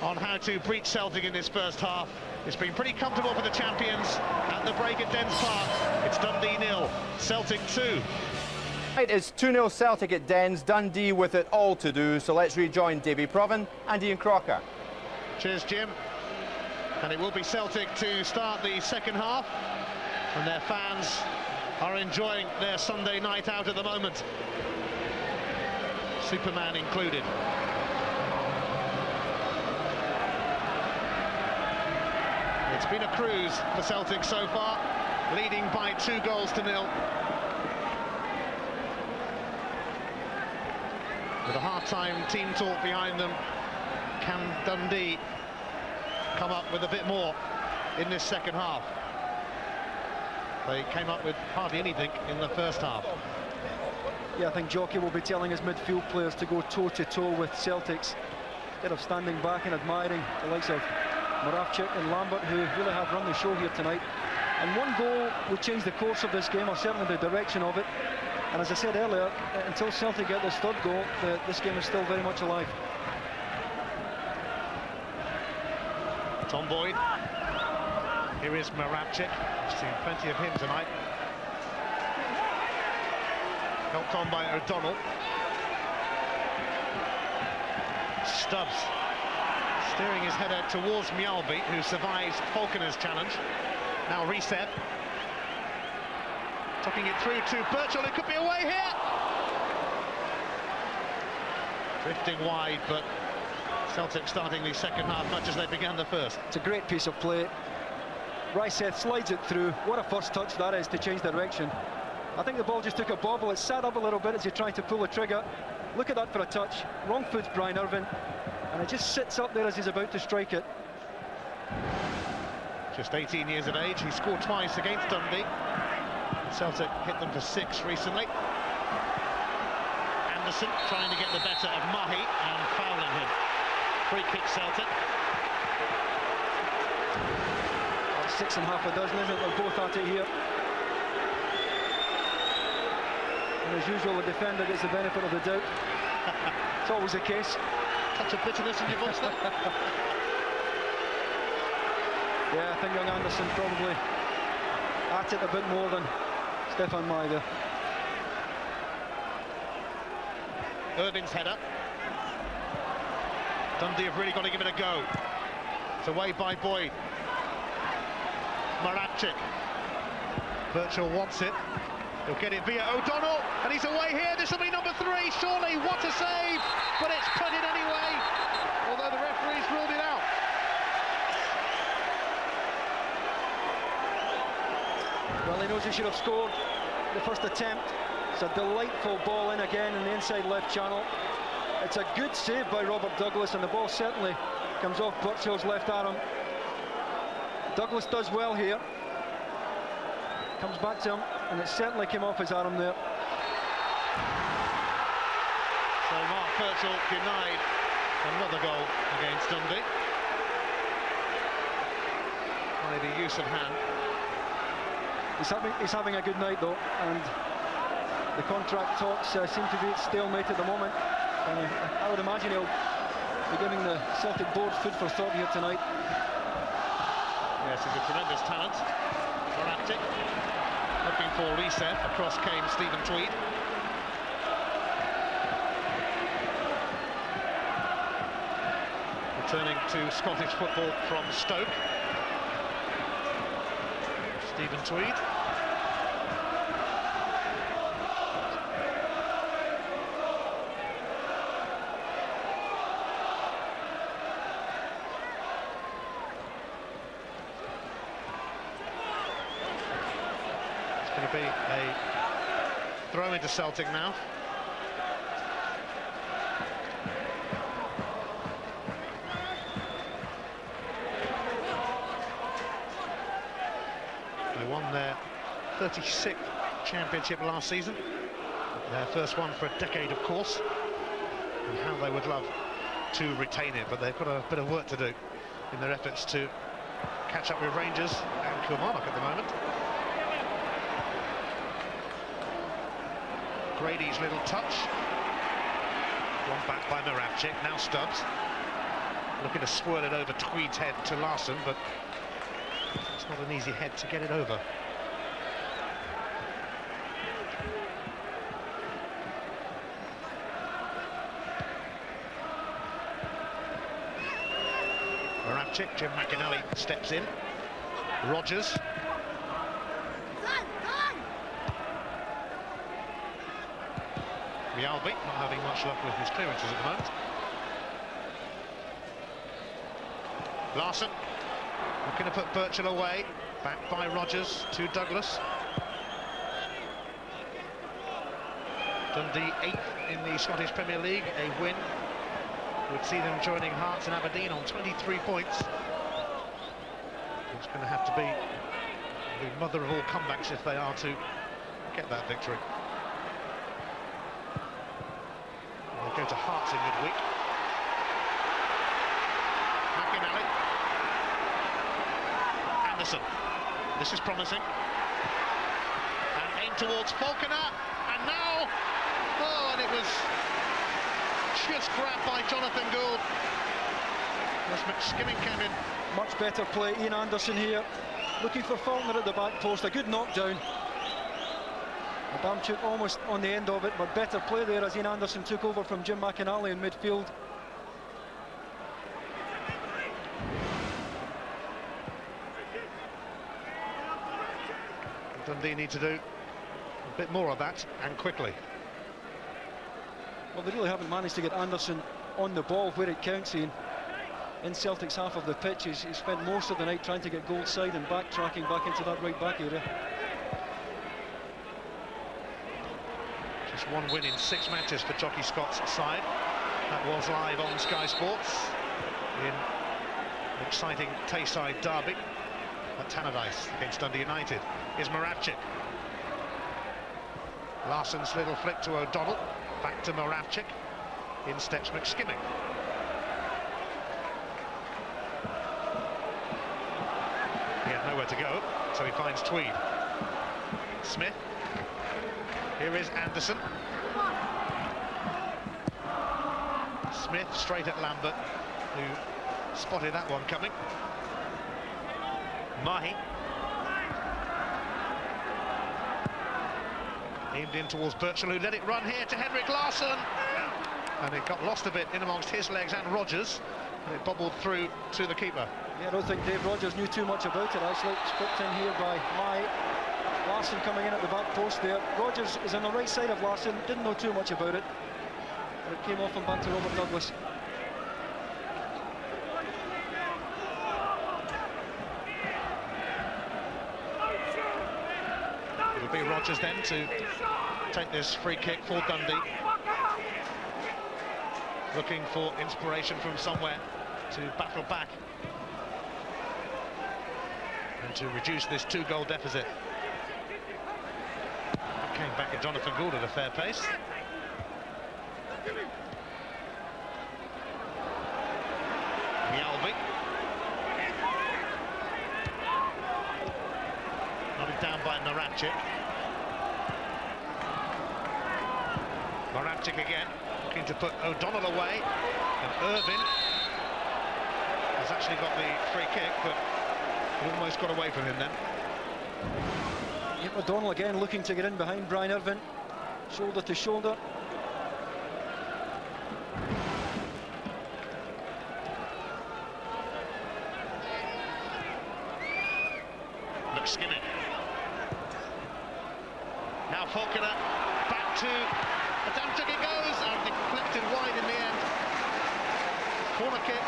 on how to breach Celtic in this first half. It's been pretty comfortable for the champions at the break at Dens Park. It's Dundee 0, Celtic 2. It's 2-0 Celtic at Dens, Dundee with it all to do, so let's rejoin Davy Provan and Ian Crocker. Cheers, Jim. And it will be Celtic to start the second half, and their fans are enjoying their Sunday night out at the moment. Superman included. It's been a cruise for Celtic so far, leading by 2 goals to 0. With a half-time team talk behind them, can Dundee come up with a bit more in this second half? They came up with hardly anything in the first half. Yeah, I think Jockey will be telling his midfield players to go toe-to-toe with Celtics instead of standing back and admiring the likes of Moravcik and Lambert, who really have run the show here tonight. And one goal would change the course of this game, or certainly the direction of it. And as I said earlier, until Celtic get this third goal, this game is still very much alive. Tom Boyd. Here is Moravcik. I've seen plenty of him tonight. Helped on by O'Donnell. Stubbs steering his header towards Mjällby, who survives Falconer's challenge. Now Riseb. Tucking it through to Birchall, it could be away here! Drifting wide, but Celtic starting the second half much as they began the first. It's a great piece of play. Riseth slides it through. What a first touch that is to change direction. I think the ball just took a bobble. It sat up a little bit as he tried to pull the trigger. Look at that for a touch. Wrong foot, Brian Irvine. And it just sits up there as he's about to strike it. Just 18 years of age. He scored twice against Dundee. Celtic hit them for 6 recently. Anderson trying to get the better of Mahi and fouling him. Free kick Celtic. That's 6 1/2 dozen, isn't it? They're both at it here. And as usual, the defender gets the benefit of the doubt. It's always the case. Touch of bitterness in your voice there. Yeah, I think young Anderson probably at it a bit more than Stefan Maida. Irvin's header. Dundee have really got to give it a go. It's away by Boyd. Moravcik. Birchall wants it. He'll get it via O'Donnell, and he's away here. This will be number 3, surely. What a save! But it's put in anyway, although the referee's ruled it out. Well, he knows he should have scored the first attempt. It's a delightful ball in again in the inside left channel. It's a good save by Robert Douglas, and the ball certainly comes off Birchall's left arm. Douglas does well here. Comes back to him, and it certainly came off his arm there. So Mark Birchall denied another goal against Dundee. By the use of hand. He's having a good night though, and the contract talks seem to be at stalemate at the moment. And I would imagine he'll be giving the Celtic board food for thought here tonight. Yes, he's a tremendous talent. Moractic looking for reset across came Stephen Tweed. Returning to Scottish football from Stoke. Stephen Tweed. It's going to be a throw into Celtic now. They won their 36th championship last season. Their first one for a decade, of course. And how they would love to retain it, but they've got a bit of work to do in their efforts to catch up with Rangers and Kilmarnock at the moment. Grady's little touch. One back by Moravcik, now Stubbs. Looking to swirl it over Tweed's head to Larson, but it's not an easy head to get it over. Moravcik, Jim McInally steps in. Rogers. Mialbi not having much luck with his clearances at the moment. Larson looking to put Birchall away. Back by Rogers to Douglas. Dundee 8th in the Scottish Premier League. A win would see them joining Hearts and Aberdeen on 23 points. It's going to have to be the mother of all comebacks if they are to get that victory. They'll go to Hearts in midweek. McInally. Anderson. This is promising. And aimed towards Falconer. And now... Oh, and it was just grabbed by Jonathan Gould. As McSkimming came in. Much better play. Ian Anderson here, looking for Faulkner at the back post. A good knockdown. Adamchuk almost on the end of it, but better play there as Ian Anderson took over from Jim McInally in midfield. Dundee need to do a bit more of that, and quickly. Well, they really haven't managed to get Anderson on the ball where it counts. In Celtic's half of the pitch, he spent most of the night trying to get goal side and backtracking back into that right back area. Just one win in 6 matches for Jockey Scott's side. That was live on Sky Sports in an exciting Tayside derby at Tannadice against Dundee United. Here's Moravcik. Larson's little flick to O'Donnell. Back to Moravcik. In steps McSkimming. He had nowhere to go, so he finds Tweed. Smith. Here is Anderson. Smith straight at Lambert, who spotted that one coming. Mahi. Aimed in towards Birchall, who let it run here to Henrik Larsson. And it got lost a bit in amongst his legs and Rogers. And it bobbled through to the keeper. Yeah, I don't think Dave Rogers knew too much about it, actually. It's put in here by Larsson coming in at the back post there. Rodgers is on the right side of Larsson, didn't know too much about it. But it came off and back to Robert Douglas. It'll be Rodgers then to take this free kick for Dundee. Looking for inspiration from somewhere to battle back and to reduce this 2-goal deficit. Came back at Jonathan Gould at a fair pace. Mjalby. Nodded down by Moravcik. Moravcik again, looking to put O'Donnell away. And Irvin has actually got the free kick, but it almost got away from him then. Yep, O'Donnell again looking to get in behind Brian Irvin. Shoulder to shoulder. McSkinnon. Now Falconer back to Adamczyk, it goes, and deflected wide in the end. Corner kick.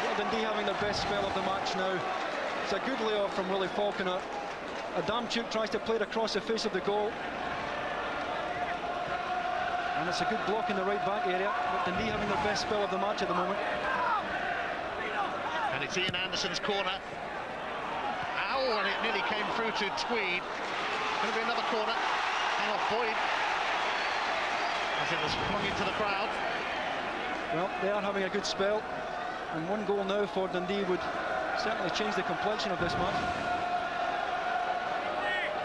Well, Dundee having their best spell of the match now. It's a good layoff from Willie Falconer. Adamczyk tries to play it across the face of the goal. And it's a good block in the right back area, but Dundee having their best spell of the match at the moment. And it's Ian Anderson's corner. Ow, and it nearly came through to Tweed. Going to be another corner. Hang off Boyd. As it was flung into the crowd. Well, they are having a good spell. And one goal now for Dundee would certainly change the complexion of this match.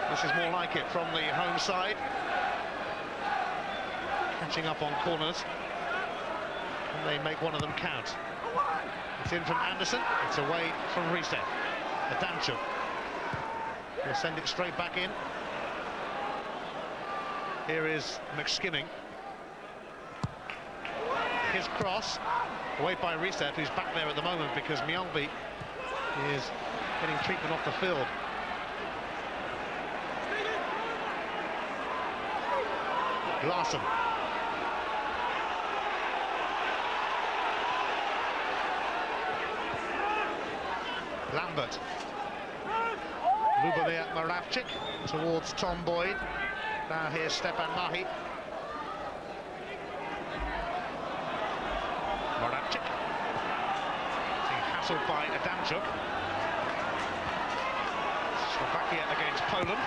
This is more like it from the home side. Catching up on corners. And they make one of them count. It's in from Anderson. It's away from Reset. Adamczyk. He'll send it straight back in. Here is McSkinnon. His cross. Away by Reset, who's back there at the moment because Mjalby is getting treatment off the field. Larsson. Lambert. Lubomir Moravcik towards Tom Boyd. Now here's Stefan Mahi. Moravcik. Being hassled by Adamczyk. Slovakia against Poland.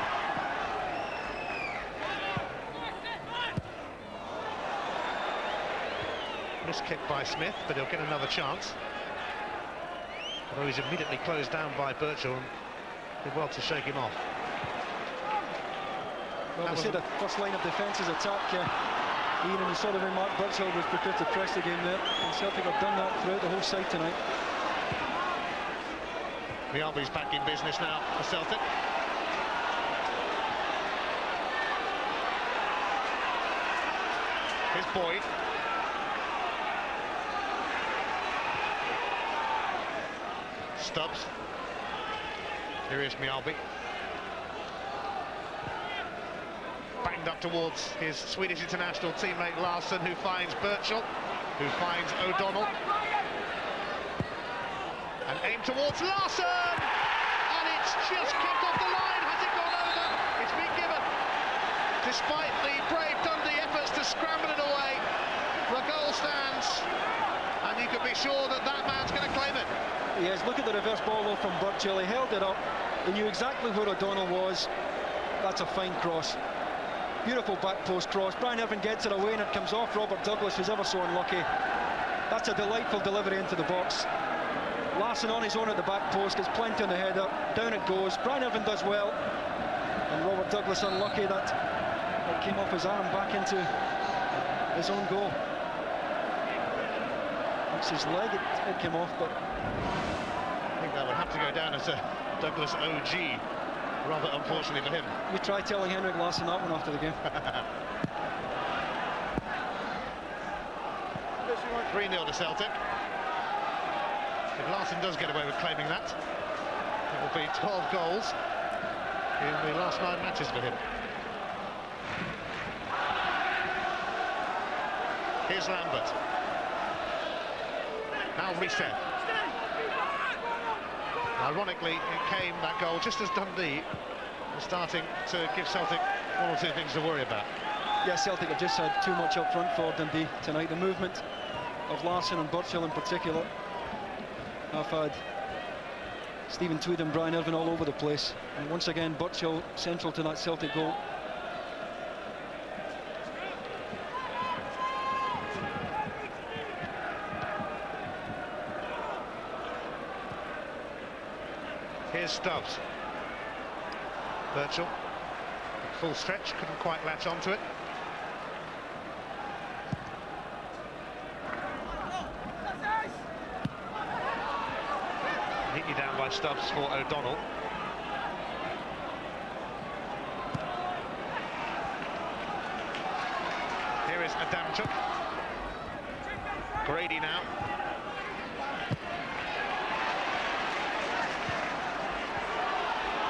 Missed kick by Smith, but he'll get another chance. Although he's immediately closed down by Birchall and did well to shake him off. Well, we see the first line of defence is attack. Ian, and you saw the way Mark Birchall was prepared to press the game there. And Celtic have done that throughout the whole side tonight. Mjalby's back in business now for Celtic. Here's Boyd. Stubbs. Here is Mjalby. Banged up towards his Swedish international teammate Larsson, who finds Birchall, who finds O'Donnell. And aim towards Larsson! And it's just kicked off the line. Has it gone over? It's been given. Despite the brave Dundee efforts to scramble it away, the goal stands. And you can be sure that that man's going to claim it. Yes, look at the reverse ball though from Birchall. He held it up. He knew exactly where O'Donnell was. That's a fine cross. Beautiful back post cross. Brian Irvin gets it away and it comes off Robert Douglas, who's ever so unlucky. That's a delightful delivery into the box. Larsson on his own at the back post, gets plenty on the header. Down it goes. Brian Irvin does well. And Robert Douglas unlucky that it came off his arm back into his own goal. It's his leg, it came off, but I think that would have to go down as a Douglas OG, rather unfortunately for him. You try telling Henrik Larsson that one after the game. 3-0 to Celtic. If Larsson does get away with claiming that, it will be 12 goals. in the last 9 matches for him. Here's Lambert. Now reset. Ironically, it came, that goal, just as Dundee was starting to give Celtic 1 or 2 things to worry about. Yeah, Celtic have just had too much up front for Dundee tonight. The movement of Larsson and Birchall in particular have had Stephen Tweed and Brian Irvine all over the place. And once again, Birchall central to that Celtic goal. Here's Stubbs. Birchall, full stretch, couldn't quite latch onto it. Neatly down by Stubbs for O'Donnell. Here is Adamchuk. Grady now.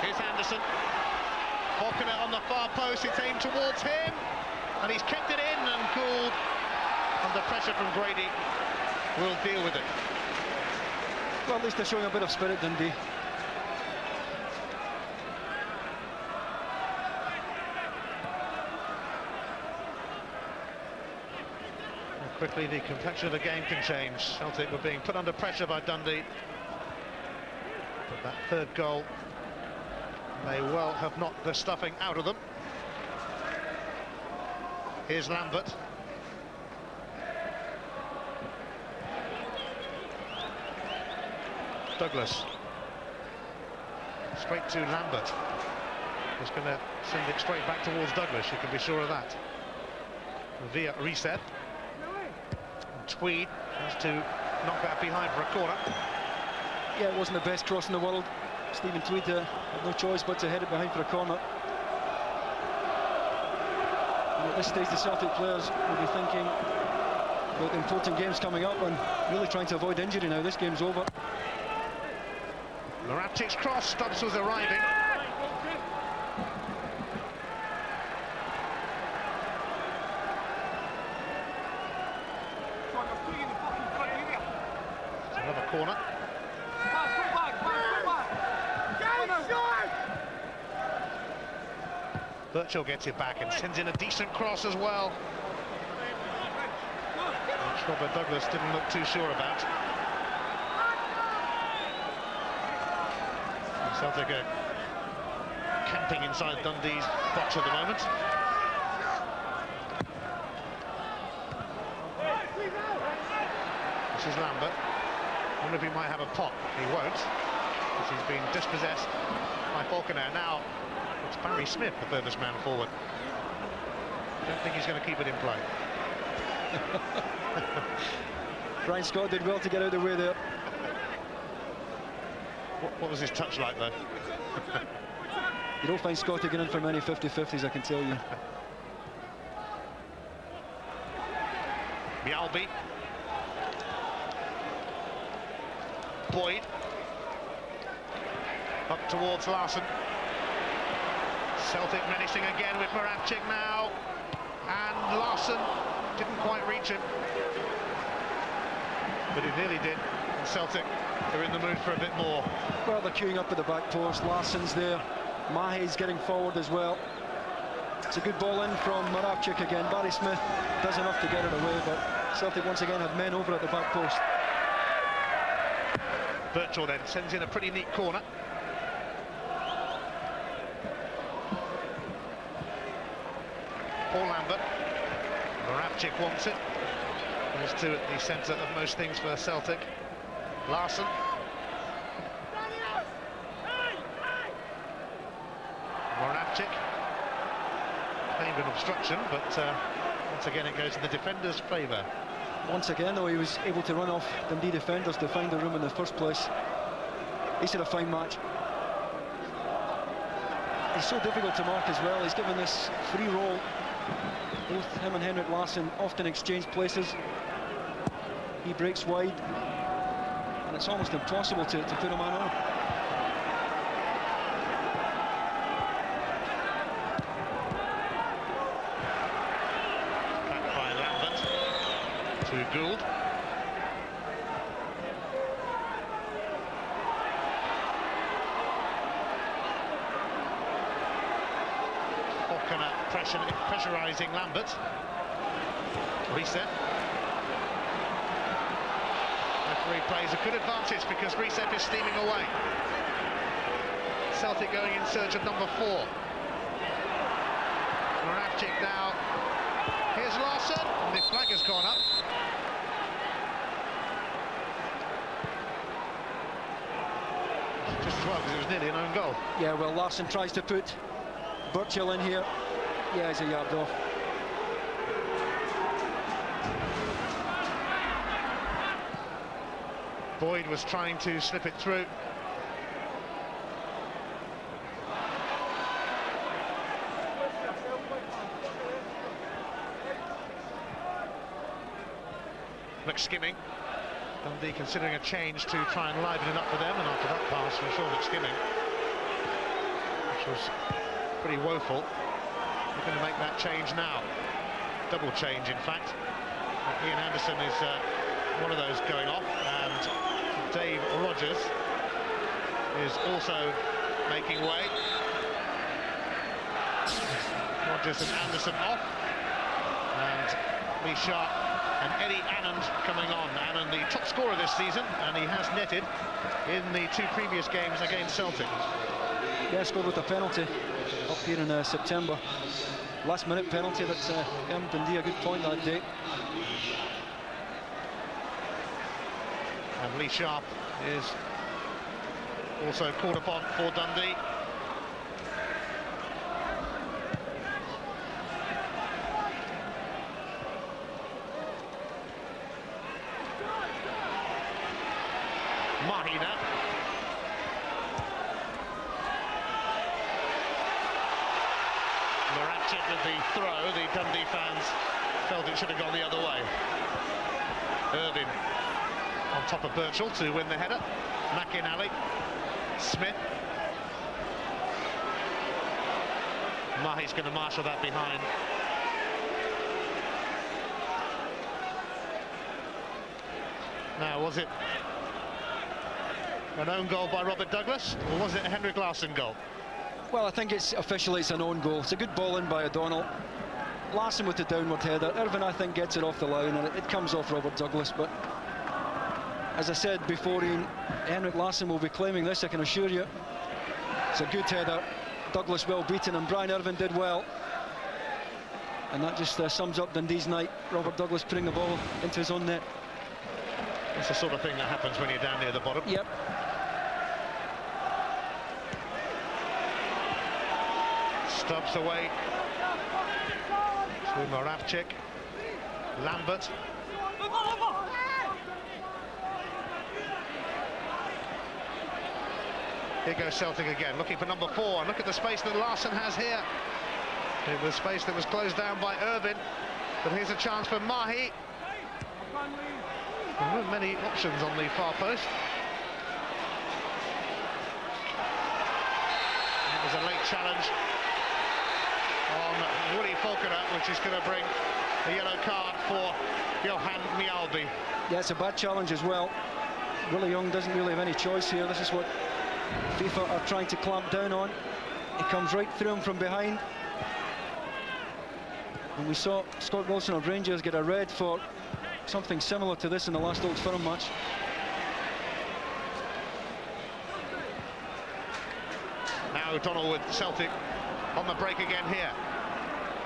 Here's Anderson. Falconer on the far post, it's aimed towards him, and he's kept it in, and Gould, under pressure from Grady, will deal with it. Well, at least they're showing a bit of spirit, Dundee. How quickly the complexion of the game can change. Celtic were being put under pressure by Dundee. But that third goal may well have knocked the stuffing out of them. Here's Lambert. Douglas. Straight to Lambert. He's going to send it straight back towards Douglas, you can be sure of that. Via reset. And Tweed has to knock that behind for a corner. Yeah, it wasn't the best cross in the world. Stephen Tweed had no choice but to head it behind for a corner. And at this stage, the Celtic players will be thinking about the important games coming up and really trying to avoid injury now. This game's over. Moravcic's cross, Stubbs was arriving. It's another corner. Birchall gets it back and sends in a decent cross as well, which Robert Douglas didn't look too sure about. Celtic are camping inside Dundee's box at the moment. This is Lambert. I wonder if he might have a pop. He won't, because he's been dispossessed by Falconer. Now it's Barry Smith, the furthest man forward. Don't think he's going to keep it in play. Brian Scott did well to get out of the way there. What was his touch like, though? You don't find Scott getting in for many 50-50s, I can tell you. Mjalby. Boyd. Up towards Larsson. Celtic menacing again with Moravcik now. And Larsson didn't quite reach him. But he nearly did. And Celtic are in the mood for a bit more. Well, they're queuing up at the back post. Larsson's there. Mahay's getting forward as well. It's a good ball in from Moravcik again. Barry Smith does enough to get it away, but Celtic once again have men over at the back post. Birchall then sends in a pretty neat corner. Paul Lambert. Moravcik wants it. Those two at the centre of most things for Celtic. Larsson. Moravcik. Claimed an obstruction, but once again it goes in the defender's favour. Once again, though, he was able to run off Dundee defenders to find the room in the first place. He's had a fine match. He's so difficult to mark as well. He's given this free roll. Both him and Henrik Larsson often exchange places. He breaks wide, and it's almost impossible to put a man on. to Gould. Faulkner pressurising Lambert. Reset. Referee plays a good advantage because Reset is steaming away. Celtic going in search of number 4. Moravcik now. Here's Larsson. And the flag has gone up. Just as well, because it was nearly an own goal. Yeah, well, Larsson tries to put Burchill in here. Yeah, he's a yard off. Boyd was trying to slip it through. McSkimming. Dundee considering a change to try and liven it up for them, and after that pass from Sean McSkimming, which was pretty woeful, they're going to make that change now. Double change, in fact. Ian Anderson is one of those going off, and Dave Rogers is also making way. Rogers and Anderson off, and Lee Sharp and Eddie Anand coming on. Anand, the top scorer this season, and he has netted in the 2 previous games against Celtic. Yeah, scored with a penalty up here in September. Last-minute penalty that earned Dundee a good point that day. And Lee Sharp is also called upon for Dundee. Mahina. Moravcik with the throw. The Dundee fans felt it should have gone the other way. Irvin on top of Burchill to win the header. McInally. Smith. Mahi's going to marshal that behind. Now, was it an own goal by Robert Douglas, or was it a Henrik Larsson goal? Well, I think it's officially it's an own goal. It's a good ball in by O'Donnell. Larsson with the downward header. Irvin, I think, gets it off the line, and it comes off Robert Douglas. But as I said before, Ian, Henrik Larsson will be claiming this, I can assure you. It's a good header. Douglas well beaten, and Brian Irvin did well. And that just sums up Dundee's night. Robert Douglas putting the ball into his own net. It's the sort of thing that happens when you're down near the bottom. Yep. Stubbs away to Moravcik. Lambert. Here goes Celtic again, looking for number 4. And look at the space that Larsson has here. It was space that was closed down by Irvin. But here's a chance for Mahi. There weren't many options on the far post. It was a late challenge on Willie Faulkner, which is going to bring a yellow card for Johan Mjalby. Yeah, it's a bad challenge as well. Willie Young doesn't really have any choice here. This is what FIFA are trying to clamp down on. He comes right through him from behind. And we saw Scott Wilson of Rangers get a red for something similar to this in the last Old Firm match. Now O'Donnell with Celtic on the break again here.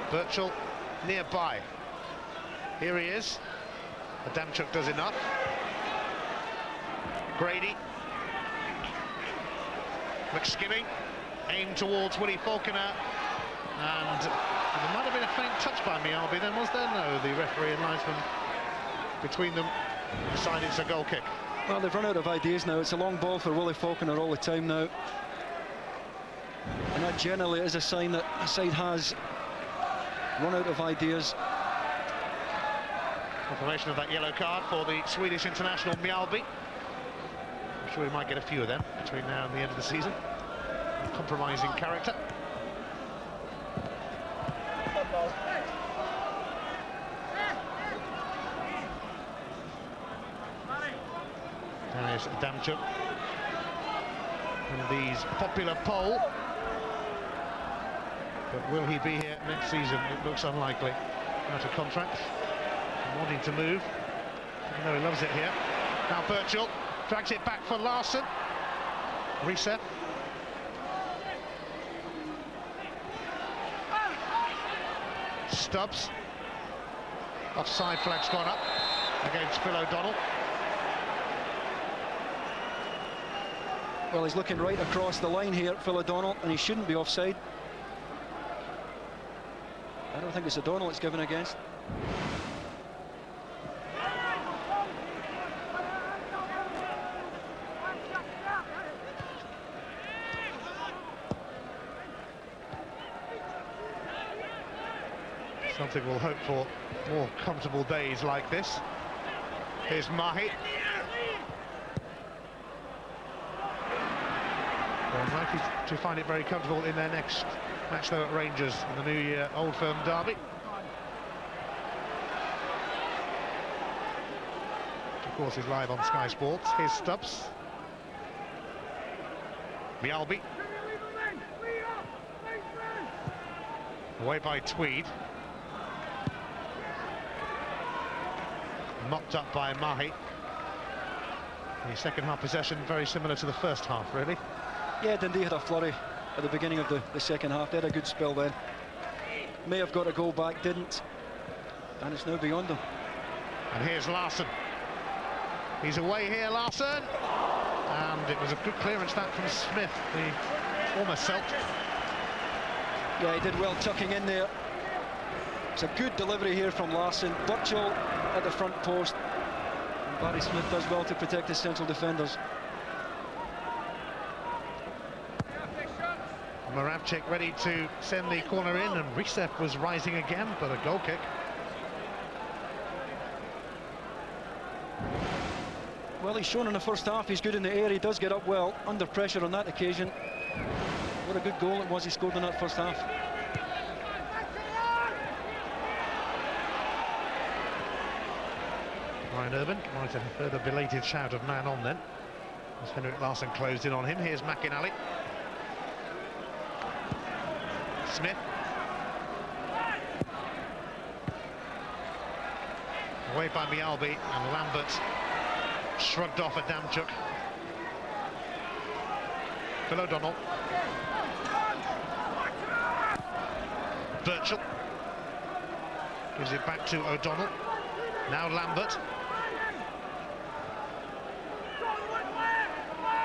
Burchill nearby. Here he is. Adamchuk does enough. Grady. McSkimming. Aimed towards Willie Faulkner. And there might have been a faint touch by Mjalby then, was there? No, the referee and linesman between them decided it's a goal kick. Well, they've run out of ideas now. It's a long ball for Willie Faulkner all the time now. And that generally is a sign that a side has run out of ideas. Confirmation of that yellow card for the Swedish international Mjalby. I'm sure we might get a few of them between now and the end of the season. Compromising character. is Damchuk. Dundee's popular poll. But will he be here next season? It looks unlikely. Out of contract. Wanting to move. Even though he loves it here. Now Birchall drags it back for Larson. Reset. Stubbs. Offside flag's gone up against Phil O'Donnell. Well, he's looking right across the line here, Phil O'Donnell, and he shouldn't be offside. I don't think it's O'Donnell it's given against. Celtic will hope for more comfortable days like this. Here's Mahi. Well, likely to find it very comfortable in their next match though at Rangers in the New Year Old Firm derby. Of course, is live on Sky Sports. Here's Stubbs. Mialbi. Away by Tweed. Mopped up by Mahi. The second half possession very similar to the first half, really. Yeah, Dundee had a flurry at the beginning of the second half. They had a good spell then. May have got a goal back, didn't. And it's now beyond them. And here's Larson. He's away here, Larson. And it was a good clearance that from Smith, the former Celt. Yeah, he did well tucking in there. It's a good delivery here from Larson. Birchall at the front post. And Barry Smith does well to protect his central defenders. Moravcik ready to send the corner in, and Risev was rising again, but a goal kick. Well, he's shown in the first half he's good in the air. He does get up well under pressure on that occasion. What a good goal it was he scored in that first half. Ryan Urban might have heard a belated shout of man on then, as Henrik Larsson closed in on him. Here's McInally. Smith. Away by Mialbi, and Lambert shrugged off at Damchuk. Phil O'Donnell. Birchall gives it back to O'Donnell. Now Lambert.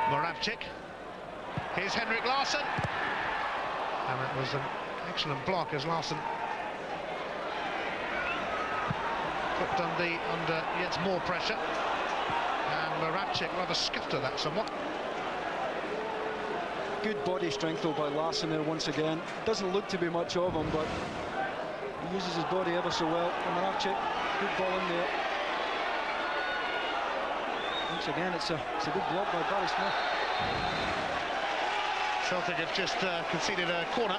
Moravcik. Here's Henrik Larsson. And that was an excellent block as Larsson put Dundee under yet more pressure. And Moravcik rather scuffed at that somewhat. Good body strength though by Larsson there once again. Doesn't look to be much of him, but he uses his body ever so well. And Moravcik, good ball in there. Once again, it's a good block by Barry Smith. Celtic have just conceded a corner.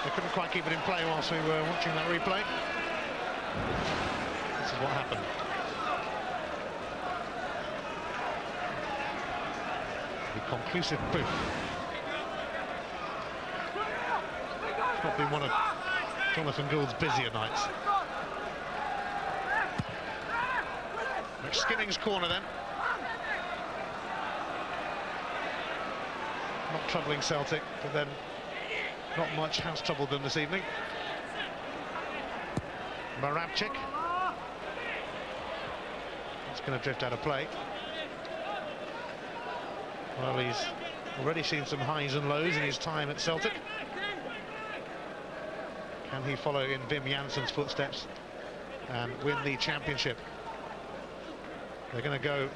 They couldn't quite keep it in play whilst we were watching that replay. This is what happened. The conclusive proof. It's not been one of Jonathan Gould's busier nights. McSkinning's corner then. Not troubling Celtic, but then not much has troubled them this evening. Moravcik. It's going to drift out of play. Well, he's already seen some highs and lows in his time at Celtic. Can he follow in Wim Janssen's footsteps and win the championship? They're going to go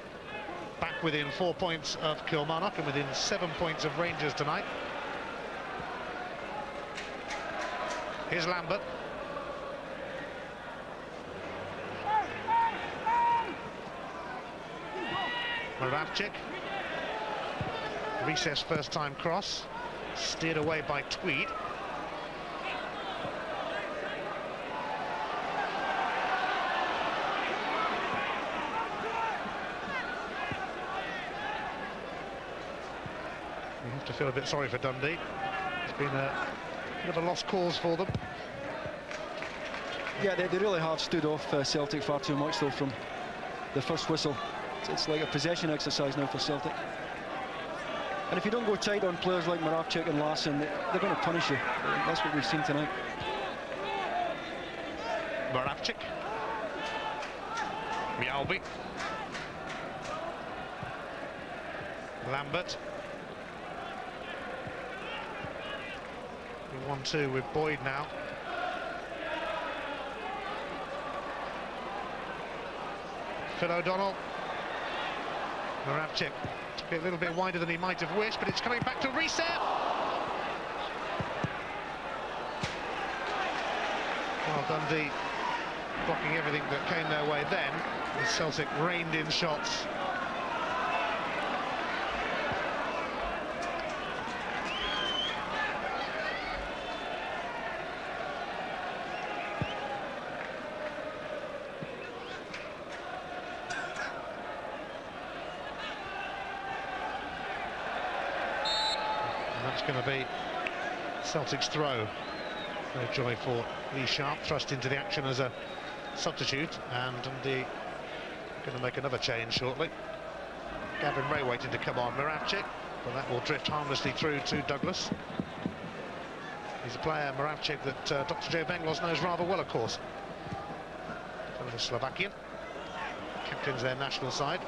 back within 4 points of Kilmarnock and within 7 points of Rangers tonight. Here's Lambert. Moravcik. Recess first time cross. Steered away by Tweed. feel a bit sorry for Dundee. It's been a bit of a lost cause for them. Yeah, they really have stood off Celtic far too much, though, from the first whistle. It's like a possession exercise now for Celtic. And if you don't go tight on players like Moravcik and Larson, they're going to punish you. That's what we've seen tonight. Moravcik. Mjällby. Lambert. 1-2 with Boyd now. Phil O'Donnell. Moravcik took it a little bit wider than he might have wished, but it's coming back to Reset. Well, Dundee blocking everything that came their way then, as Celtic rained in shots. That's going to be Celtic's throw. No joy for Lee Sharp, thrust into the action as a substitute, and Dundee going to make another change shortly. Gavin Ray waiting to come on. Moravcik, but that will drift harmlessly through to Douglas. He's a player, Moravcik, that Dr. Joe Benglos knows rather well, of course. Fellow Slovakian, captains their national side.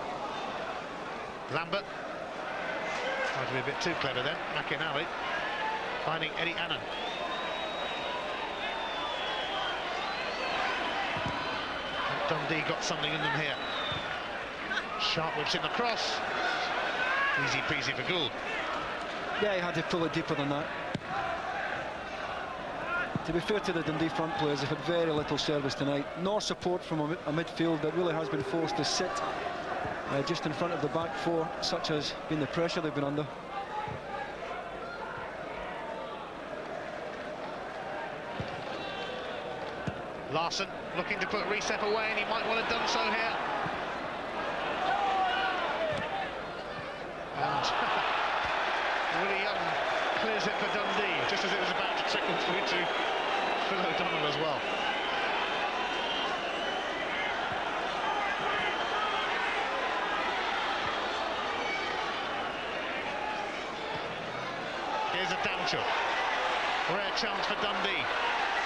Lambert. Tried to be a bit too clever then. McInally finding Eddie Annan. Dundee got something in them here. Sharp whips in the cross. Easy peasy for Gould. Yeah, he had to pull it deeper than that. To be fair to the Dundee front players, they've had very little service tonight, nor support from a midfield that really has been forced to sit just in front of the back four, such as been the pressure they've been under. Larson looking to put Recep away, and he might well have done so here. And Willie Young clears it for Dundee, just as it was about to trickle through to Phil O'Donnell as well. Here's a Damchuk. Rare chance for Dundee.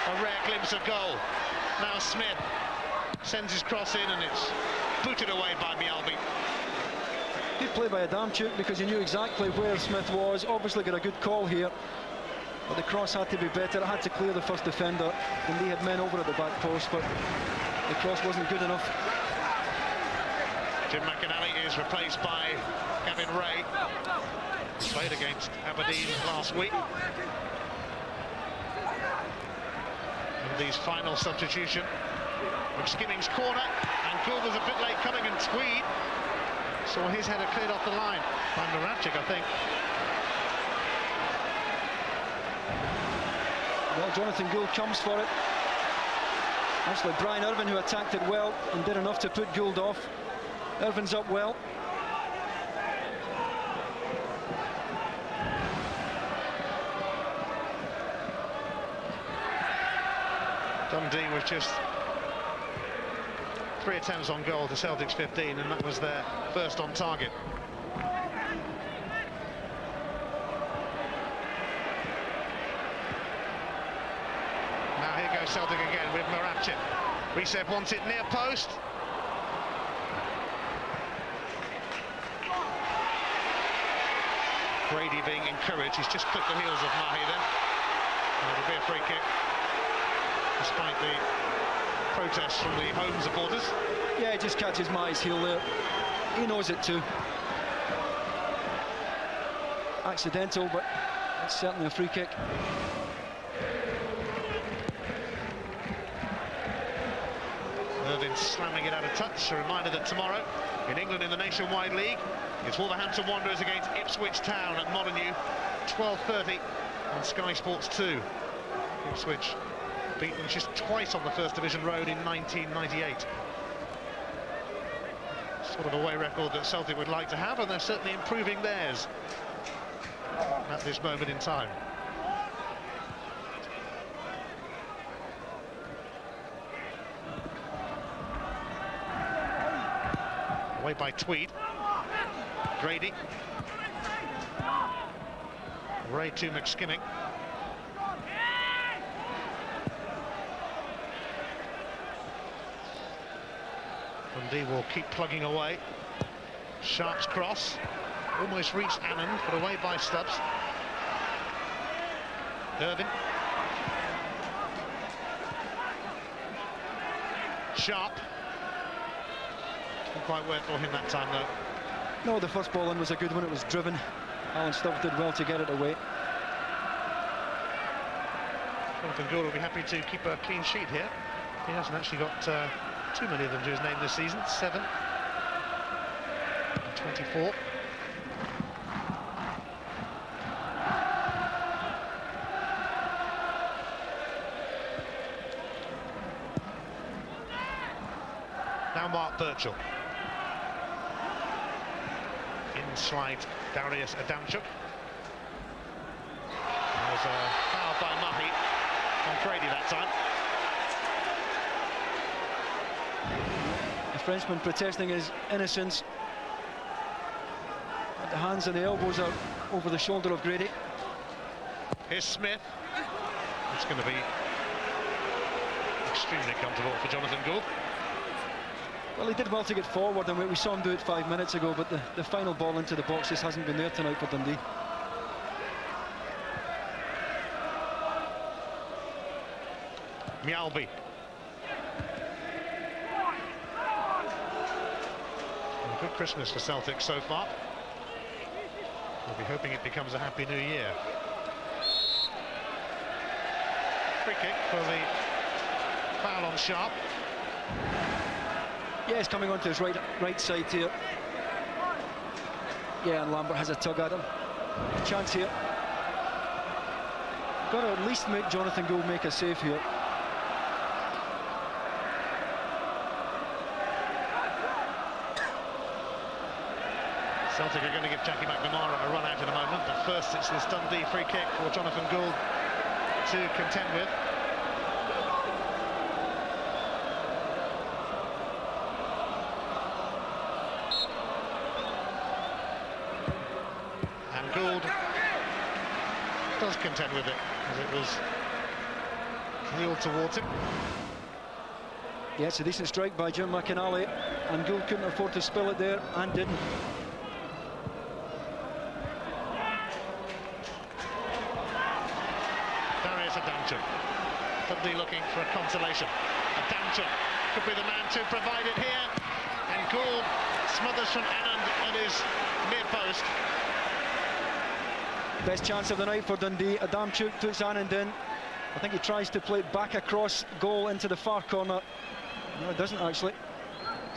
A rare glimpse of goal. Now Smith sends his cross in, and it's booted away by Mjällby. Good play by Adamchuk, because he knew exactly where Smith was. Obviously got a good call here, but the cross had to be better. It had to clear the first defender. Dundee had men over at the back post, but the cross wasn't good enough. Jim McInally is replaced by Gavin Ray. Played against Aberdeen last week. Dundee's final substitution. McSkinning's corner, and Gould was a bit late coming, and Tweed saw his header cleared off the line by Moravcik, I think. Well, Jonathan Gould comes for it. Actually, Brian Irvin, who attacked it well and did enough to put Gould off. Irvin's up well. Dundee with just 3 attempts on goal to Celtic's 15, and that was their first on target. Now here goes Celtic again with Moravcik. Recep wants it near post. Brady being encouraged. He's just clipped the heels of Mahi then. And it'll be a free kick, despite the protests from the home supporters. Yeah, he just catches Mahi's heel there. He knows it too. Accidental, but it's certainly a free kick. Irvin slamming it out of touch. A reminder that tomorrow in England in the Nationwide League, it's Wolverhampton Wanderers against Ipswich Town at Molineux, 12:30 on Sky Sports 2. Ipswich beaten just twice on the First Division road in 1998. Sort of away record that Celtic would like to have, and they're certainly improving theirs. at this moment in time. Away by Tweed. Grady. Ray to McSkinning. Dundee will keep plugging away. Sharp's cross. Almost reached Annan, but away by Stubbs. Irvin. Sharp. Didn't quite work for him that time, though. No, the first ball in was a good one. It was driven. Alan Stubbs did well to get it away. Jonathan Gould will be happy to keep a clean sheet here. He hasn't actually got too many of them to his name this season. 7. 24. Now Mark Birchall. In slides Darius Adamchuk. There's a foul by Mahi on Grady that time. The Frenchman protesting his innocence. But the hands and the elbows are over the shoulder of Grady. Here's Smith. It's going to be extremely comfortable for Jonathan Gould. Well, he did well to get forward, and we saw him do it 5 minutes ago, but the final ball into the box just hasn't been there tonight for Dundee. Mjalby. A good Christmas for Celtic so far. We'll be hoping it becomes a happy new year. Free kick for the foul on Sharp. Yeah, he's coming onto his right side here. Yeah, and Lambert has a tug at him. Chance here. Got to at least make Jonathan Gould make a save here. Celtic are going to give Jackie McNamara a run out in a moment, but first it's this Dundee free kick for Jonathan Gould to contend with. And Gould does contend with it, as it was wheeled towards him. Yeah, it's a decent strike by Jim McInally, and Gould couldn't afford to spill it there, and didn't. Dundee looking for a consolation. Adamchuk could be the man to provide it here, and Gould smothers from Anand at his near post. Best chance of the night for Dundee. Adamchuk puts Anand in. I think he tries to play it back across goal into the far corner. No, it doesn't actually.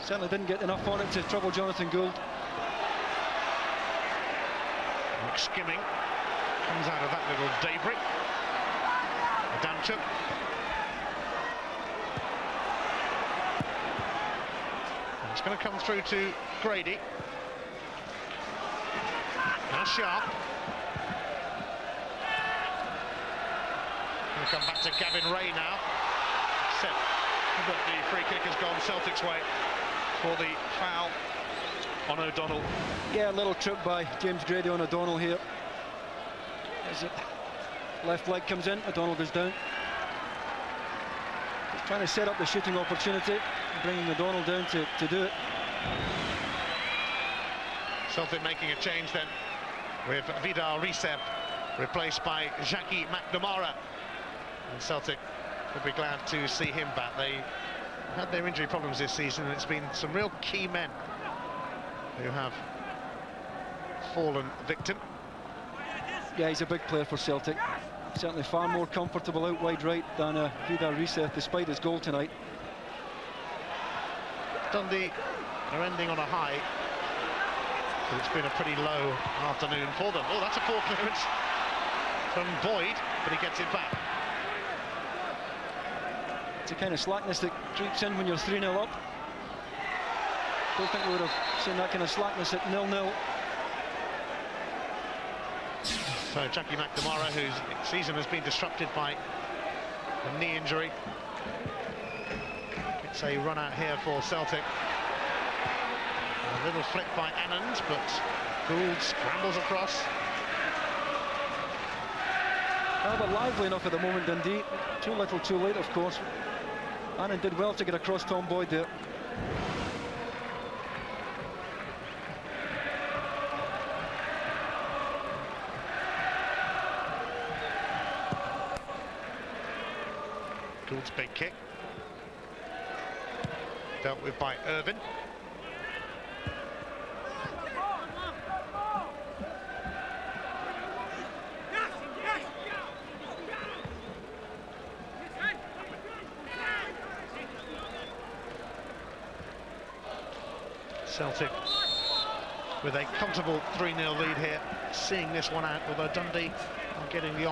Certainly didn't get enough on it to trouble Jonathan Gould. McSkimming comes out of that little debris. Adamchuk. And it's going to come through to Grady. Now Sharp. Going to come back to Gavin Ray now. Set. But the free kick has gone Celtic's way for the foul on O'Donnell. Yeah, a little trip by James Grady on O'Donnell here. As it left leg comes in, O'Donnell goes down. He's trying to set up the shooting opportunity, bringing O'Donnell down to do it. Celtic making a change then, with Vidal Riseb replaced by Jackie McNamara. And Celtic will be glad to see him back. They had their injury problems this season, and it's been some real key men who have fallen victim. Yeah, he's a big player for Celtic. Certainly far more comfortable out wide right than Vidal Riseb, despite his goal tonight. Dundee are ending on a high, but it's been a pretty low afternoon for them. Oh, that's a poor clearance from Boyd, but he gets it back. It's a kind of slackness that creeps in when you're 3-0 up. Don't think we would have seen that kind of slackness at 0-0. So Jackie McNamara, whose season has been disrupted by a knee injury. It's a run out here for Celtic. A little flick by Anand, but Gould scrambles across. Rather lively enough at the moment, Dundee. Too little, too late, of course. Anand did well to get across Tom Boyd there. Gould's big kick. Dealt with by Irvin. Celtic with a comfortable 3-0 lead here, seeing this one out, although Dundee are getting the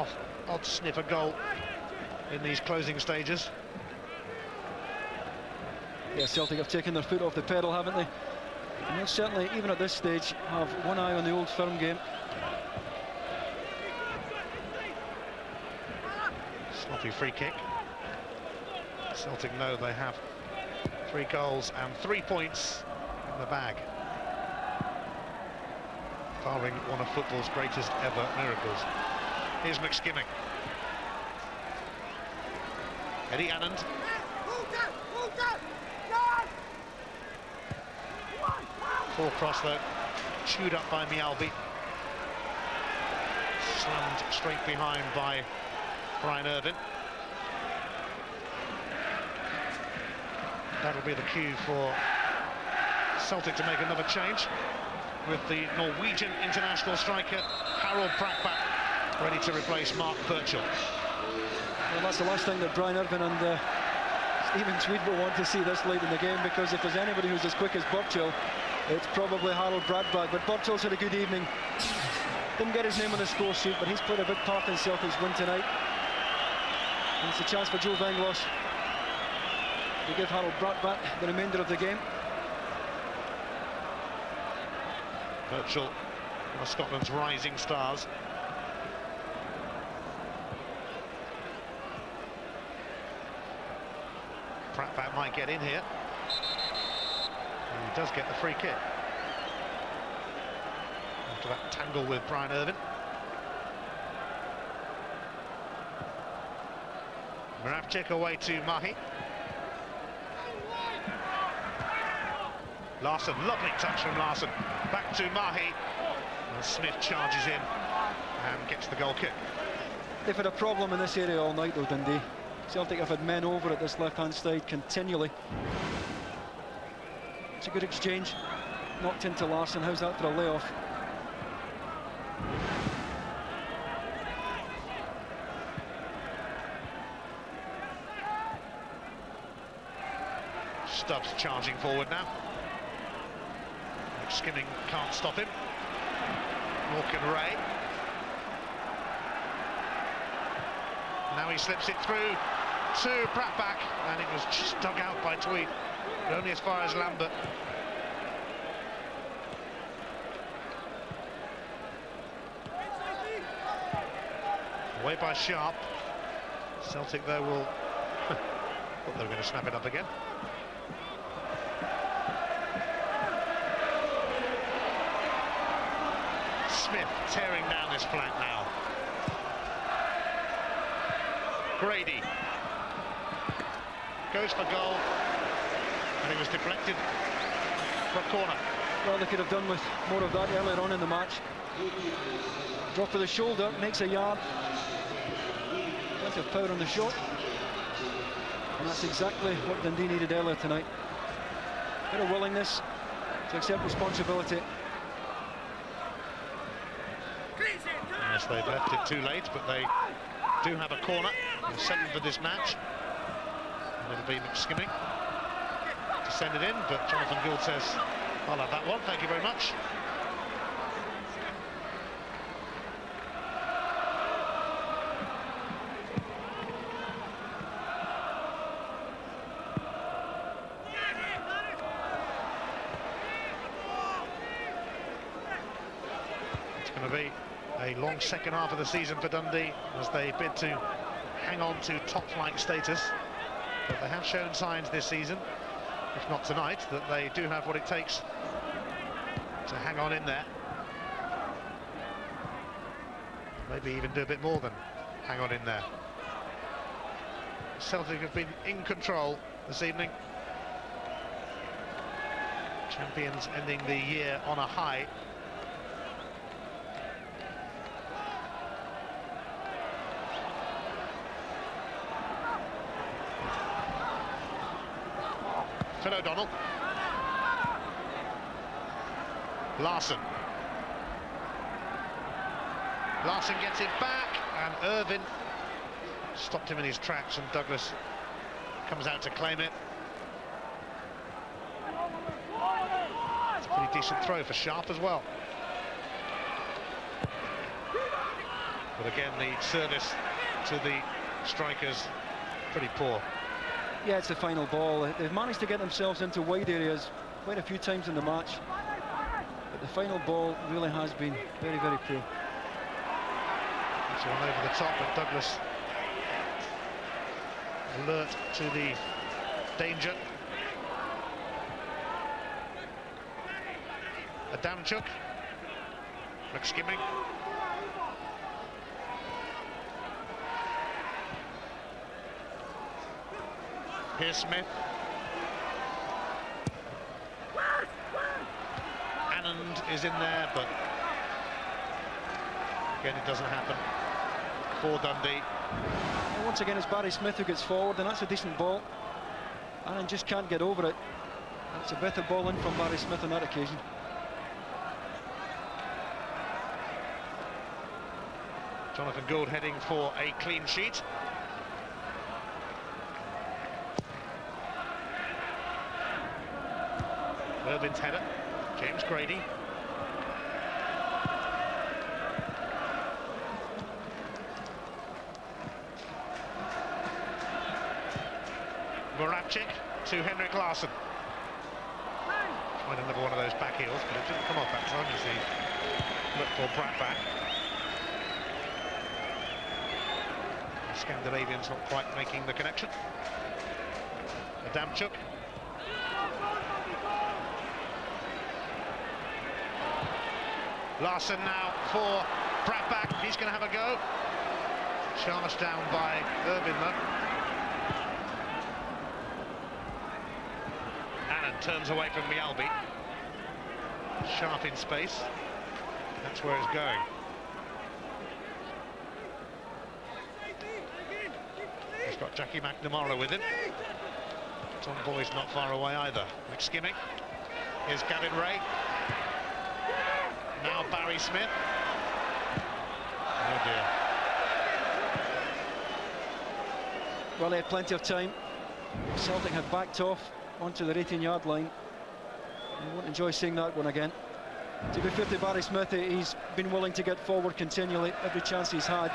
odd sniffer goal in these closing stages. Yeah, Celtic have taken their foot off the pedal, haven't they? And they'll certainly, even at this stage, have one eye on the Old Firm game. Sloppy free kick. Celtic know they have 3 goals and 3 points in the bag, barring one of football's greatest ever miracles. Here's McSkimming. Eddie Anand. Full cross though, chewed up by Mialbi. Slammed straight behind by Brian Irvin. That'll be the cue for Celtic to make another change, with the Norwegian international striker Harold Prackback ready to replace Mark Birchall. Well, that's the last thing that Brian Irvin and Stephen Tweed will want to see this late in the game, because if there's anybody who's as quick as Birchall, it's probably Harold Prackback. But Birchall's had a good evening. Didn't get his name on the score sheet, but he's played a big part in Celtic's win tonight. And it's a chance for Joe Venglos to give Harold Prackback the remainder of the game. Birchall, one of Scotland's rising stars. Prackback might get in here. And he does get the free kick after that tangle with Brian Irvin. Moravcik away to Mahi. Larson, lovely touch from Larson. Back to Mahi. And Smith charges in and gets the goal kick. They've had a problem in this area all night though, Dundee. Celtic have had men over at this left-hand side continually. It's a good exchange. Knocked into Larson. How's that for a layoff? Stubbs charging forward now. Skimming can't stop him. Morgan Ray. Now he slips it through to Prackback, and it was just dug out by Tweed, but only as far as Lambert. Away by Sharp. Celtic though will thought they were going to snap it up again. Smith tearing down this flank now. Grady goes for goal, and it was deflected for a corner. Well, they could have done with more of that earlier on in the match. Drop of the shoulder, makes a yard. Plenty of power on the shot. And that's exactly what Dundee needed earlier tonight. Bit of willingness to accept responsibility. Yes, they've left it too late, but they do have a corner. The second for this match. And it'll be McSkimming to send it in, but Jonathan Gould says, I'll have that one, thank you very much. It's going to be a long second half of the season for Dundee as they bid to hang on to top-flight status. But they have shown signs this season, if not tonight, that they do have what it takes to hang on in there. Maybe even do a bit more than hang on in there. Celtic have been in control this evening. Champions ending the year on a high. Phil O'Donnell. Larson. Larson gets it back, and Irvin stopped him in his tracks, and Douglas comes out to claim it. It's a pretty decent throw for Sharp as well. But again, the service to the strikers pretty poor. Yeah, it's the final ball. They've managed to get themselves into wide areas quite a few times in the match, but the final ball really has been very, very poor. It's one over the top, but Douglas alert to the danger. Adamchuk, McSkimming. Here's Smith. Anand is in there, but again it doesn't happen for Dundee. And once again it's Barry Smith who gets forward, and that's a decent ball. Anand just can't get over it. That's a better ball in from Barry Smith on that occasion. Jonathan Gould heading for a clean sheet. Irvin's header, James Grady. Moravcik to Henrik Larsson. Tried another one of those back heels, but it didn't come off that time as he looked for Pratt back. The Scandinavians not quite making the connection. Adamchuk. Larsson now for Bradback. He's going to have a go. Charged down by Irvin though. Anand turns away from Mialbi. Sharp in space. That's where it's going. He's got Jackie McNamara with him. Tom Boy's not far away either. McSkimming. Here's Gavin Ray. Now Barry Smith. Oh dear. Well, they had plenty of time. Celtic had backed off onto the 18-yard line. You won't enjoy seeing that one again. To be fair to Barry Smith, he's been willing to get forward continually every chance he's had.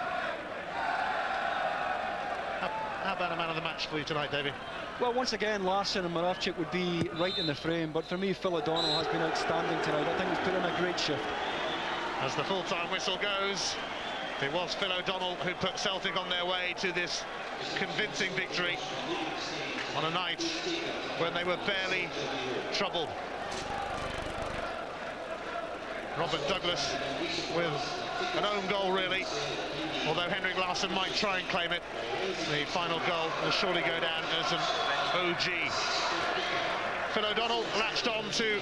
How about a man of the match for you tonight, Davey? Well, once again, Larsson and Moravcik would be right in the frame, but for me, Phil O'Donnell has been outstanding tonight. I think he's put in a great shift. As the full-time whistle goes, it was Phil O'Donnell who put Celtic on their way to this convincing victory on a night when they were barely troubled. Robert Douglas with an own goal, really, although Henrik Larsson might try and claim it. The final goal will surely go down as an OG. Phil O'Donnell latched on to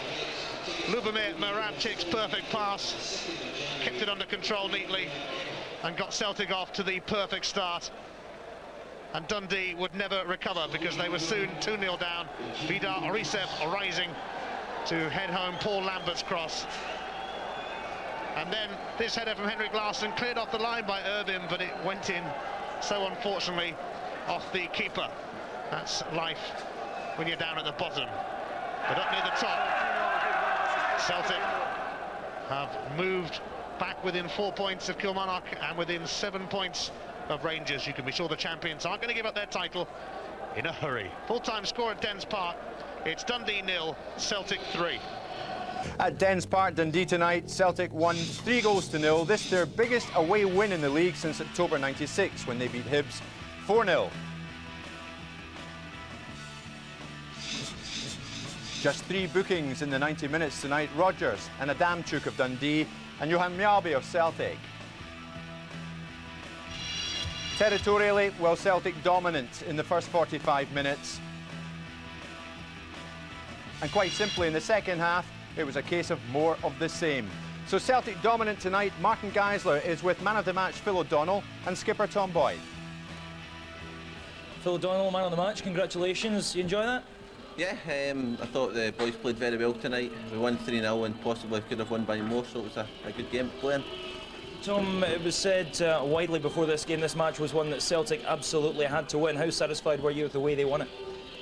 Lubomir Moravcik's perfect pass, kept it under control neatly, and got Celtic off to the perfect start. And Dundee would never recover because they were soon 2-0 down. Vidar Orisev rising to head home Paul Lambert's cross. And then this header from Henrik Larsson cleared off the line by Irvin, but it went in, so unfortunately, off the keeper. That's life when you're down at the bottom. But up near the top, Celtic have moved back within 4 points of Kilmarnock and within 7 points of Rangers. You can be sure the champions aren't going to give up their title in a hurry. Full-time score at Dens Park. It's Dundee 0, Celtic 3. At Dens Park, Dundee tonight, Celtic won 3-0. This their biggest away win in the league since October '96 when they beat Hibs 4-0. Just 3 bookings in the 90 minutes tonight. Rodgers and Adamchuk of Dundee and Johan Mjällby of Celtic. Territorially, well, Celtic dominant in the first 45 minutes. And quite simply, in the second half, it was a case of more of the same. So Celtic dominant tonight. Martin Geisler is with man of the match Phil O'Donnell and skipper Tom Boyd. Phil O'Donnell, man of the match, congratulations. You enjoy that? Yeah, I thought the boys played very well tonight. We won 3-0 and possibly could have won by more, so it was a good game to play in. Tom, it was said widely before this game, this match was one that Celtic absolutely had to win. How satisfied were you with the way they won it?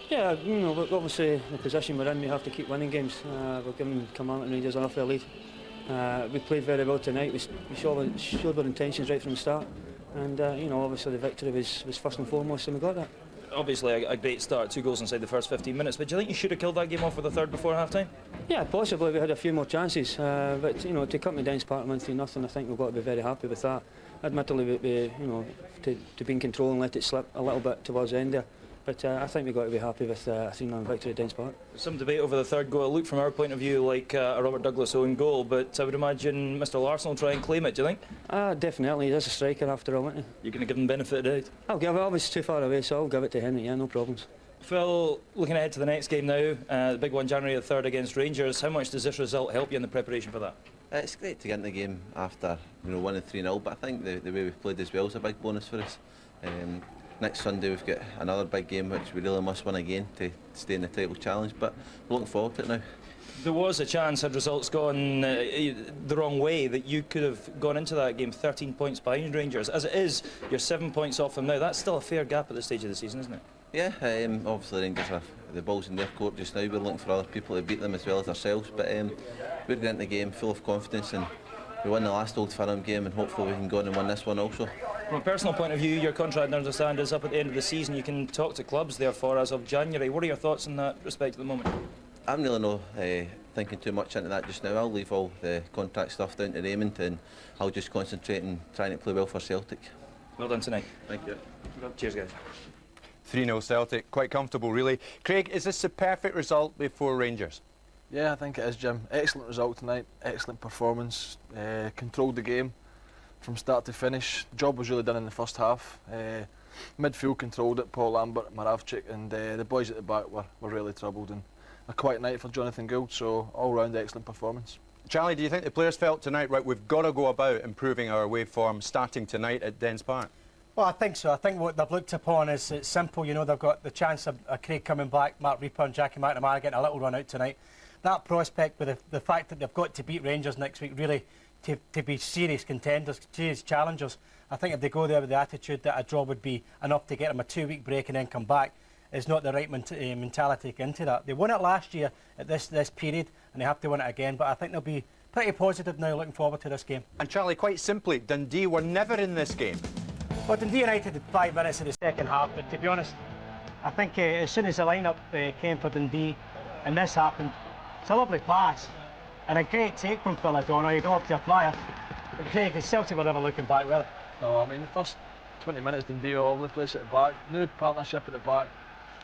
Yeah, you know, obviously the position we're in, we have to keep winning games. We're giving Kilmarnock Rangers an unfair lead. We played very well tonight. We showed our intentions right from the start, and you know, obviously the victory was first and foremost, and we got that. Obviously a great start, 2 goals inside the first 15 minutes, but do you think you should have killed that game off with a third before half-time? Yeah, possibly. We had a few more chances, but you know, to cut me Dens Park and win 3-0, I think we've got to be very happy with that. Admittedly, you know, to be in control and let it slip a little bit towards the end there. But I think we've got to be happy with a 3-0 victory at Dens Park. Some debate over the third goal. It looked from our point of view like a Robert Douglas own goal, but I would imagine Mr. Larsson will try and claim it, do you think? Definitely. He is a striker after all, isn't he? You're going to give him benefit of the doubt? I'll give it. Obviously too far away, so I'll give it to Henry, yeah, no problems. Phil, looking ahead to the next game now, the big one January the 3rd against Rangers, how much does this result help you in the preparation for that? It's great to get in the game after winning 3-0, but I think the way we've played as well is a big bonus for us. Next Sunday we've got another big game which we really must win again to stay in the title challenge, but we're looking forward to it now. There was a chance, had results gone the wrong way, that you could have gone into that game 13 points behind Rangers. As it is, you're 7 points off them now. That's still a fair gap at this stage of the season, isn't it? Yeah, obviously Rangers are the ball's in their court just now. We're looking for other people to beat them as well as ourselves, but we're getting the game full of confidence, and we won the last Old Firm game and hopefully we can go on and win this one also. From a personal point of view, your contract, I understand, is up at the end of the season. You can talk to clubs, therefore, as of January. What are your thoughts in that respect at the moment? I'm really not thinking too much into that just now. I'll leave all the contract stuff down to Raymond, and I'll just concentrate on trying to play well for Celtic. Well done tonight. Thank you. Cheers, guys. 3-0 Celtic, quite comfortable really. Craig, is this the perfect result before Rangers? Yeah, I think it is, Jim. Excellent result tonight, excellent performance, controlled the game from start to finish. The job was really done in the first half. Midfield controlled it, Paul Lambert, Moravchik, and the boys at the back were really troubled, and a quiet night for Jonathan Gould, so all-round excellent performance. Charlie, do you think the players felt tonight, right, we've got to go about improving our away form starting tonight at Dens Park? Well, I think so. I think what they've looked upon is it's simple. You know, they've got the chance of Craig coming back, Mark Reaper and Jackie McNamara getting a little run out tonight. That prospect with the fact that they've got to beat Rangers next week, really, to be serious contenders, serious challengers. I think if they go there with the attitude that a draw would be enough to get them a 2-week break and then come back, is not the right mentality to get into that. They won it last year at this period, and they have to win it again, but I think they'll be pretty positive now looking forward to this game. And Charlie, quite simply, Dundee were never in this game. Well, Dundee United had 5 minutes in the second half, but to be honest, I think as soon as the lineup came for Dundee and this happened, it's a lovely pass and a great take from Phil O'Donnell. You go up to a flyer, but Craig, Celtic were never looking back, were they? No, I mean, the first 20 minutes Dundee all over the place at the back, new partnership at the back.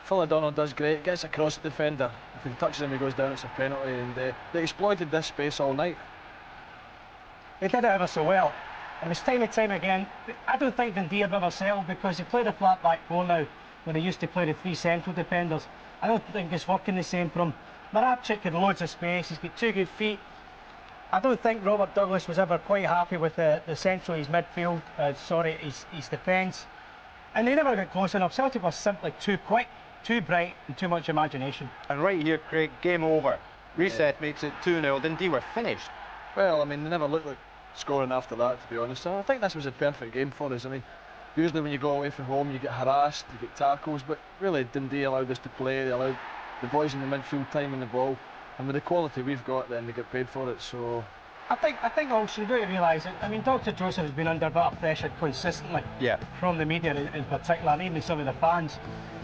Phil O'Donnell does great, gets across the defender. If he touches him, he goes down, it's a penalty, and they exploited this space all night. They did it ever so well. And it's time and time again. I don't think Dundee have ever settled because they play the flat back four now, when they used to play the 3 central defenders. I don't think it's working the same for him. Moravchik had loads of space, he's got 2 good feet. I don't think Robert Douglas was ever quite happy with the central, his midfield, his defence. And they never got close enough. Celtic was simply too quick, too bright and too much imagination. And right here, Craig, game over. Reset makes it 2-0. Dundee were finished. Well, I mean, they never looked like scoring after that, to be honest. So I think this was a perfect game for us. I mean, usually when you go away from home, you get harassed, you get tackles, but really Dundee allowed us to play. They allowed the boys in the midfield time in the ball, and with the quality we've got, then they get paid for it. So I think also you've got to realise it. I mean, Dr. Joseph has been under a bit of pressure consistently from the media in particular, and even some of the fans.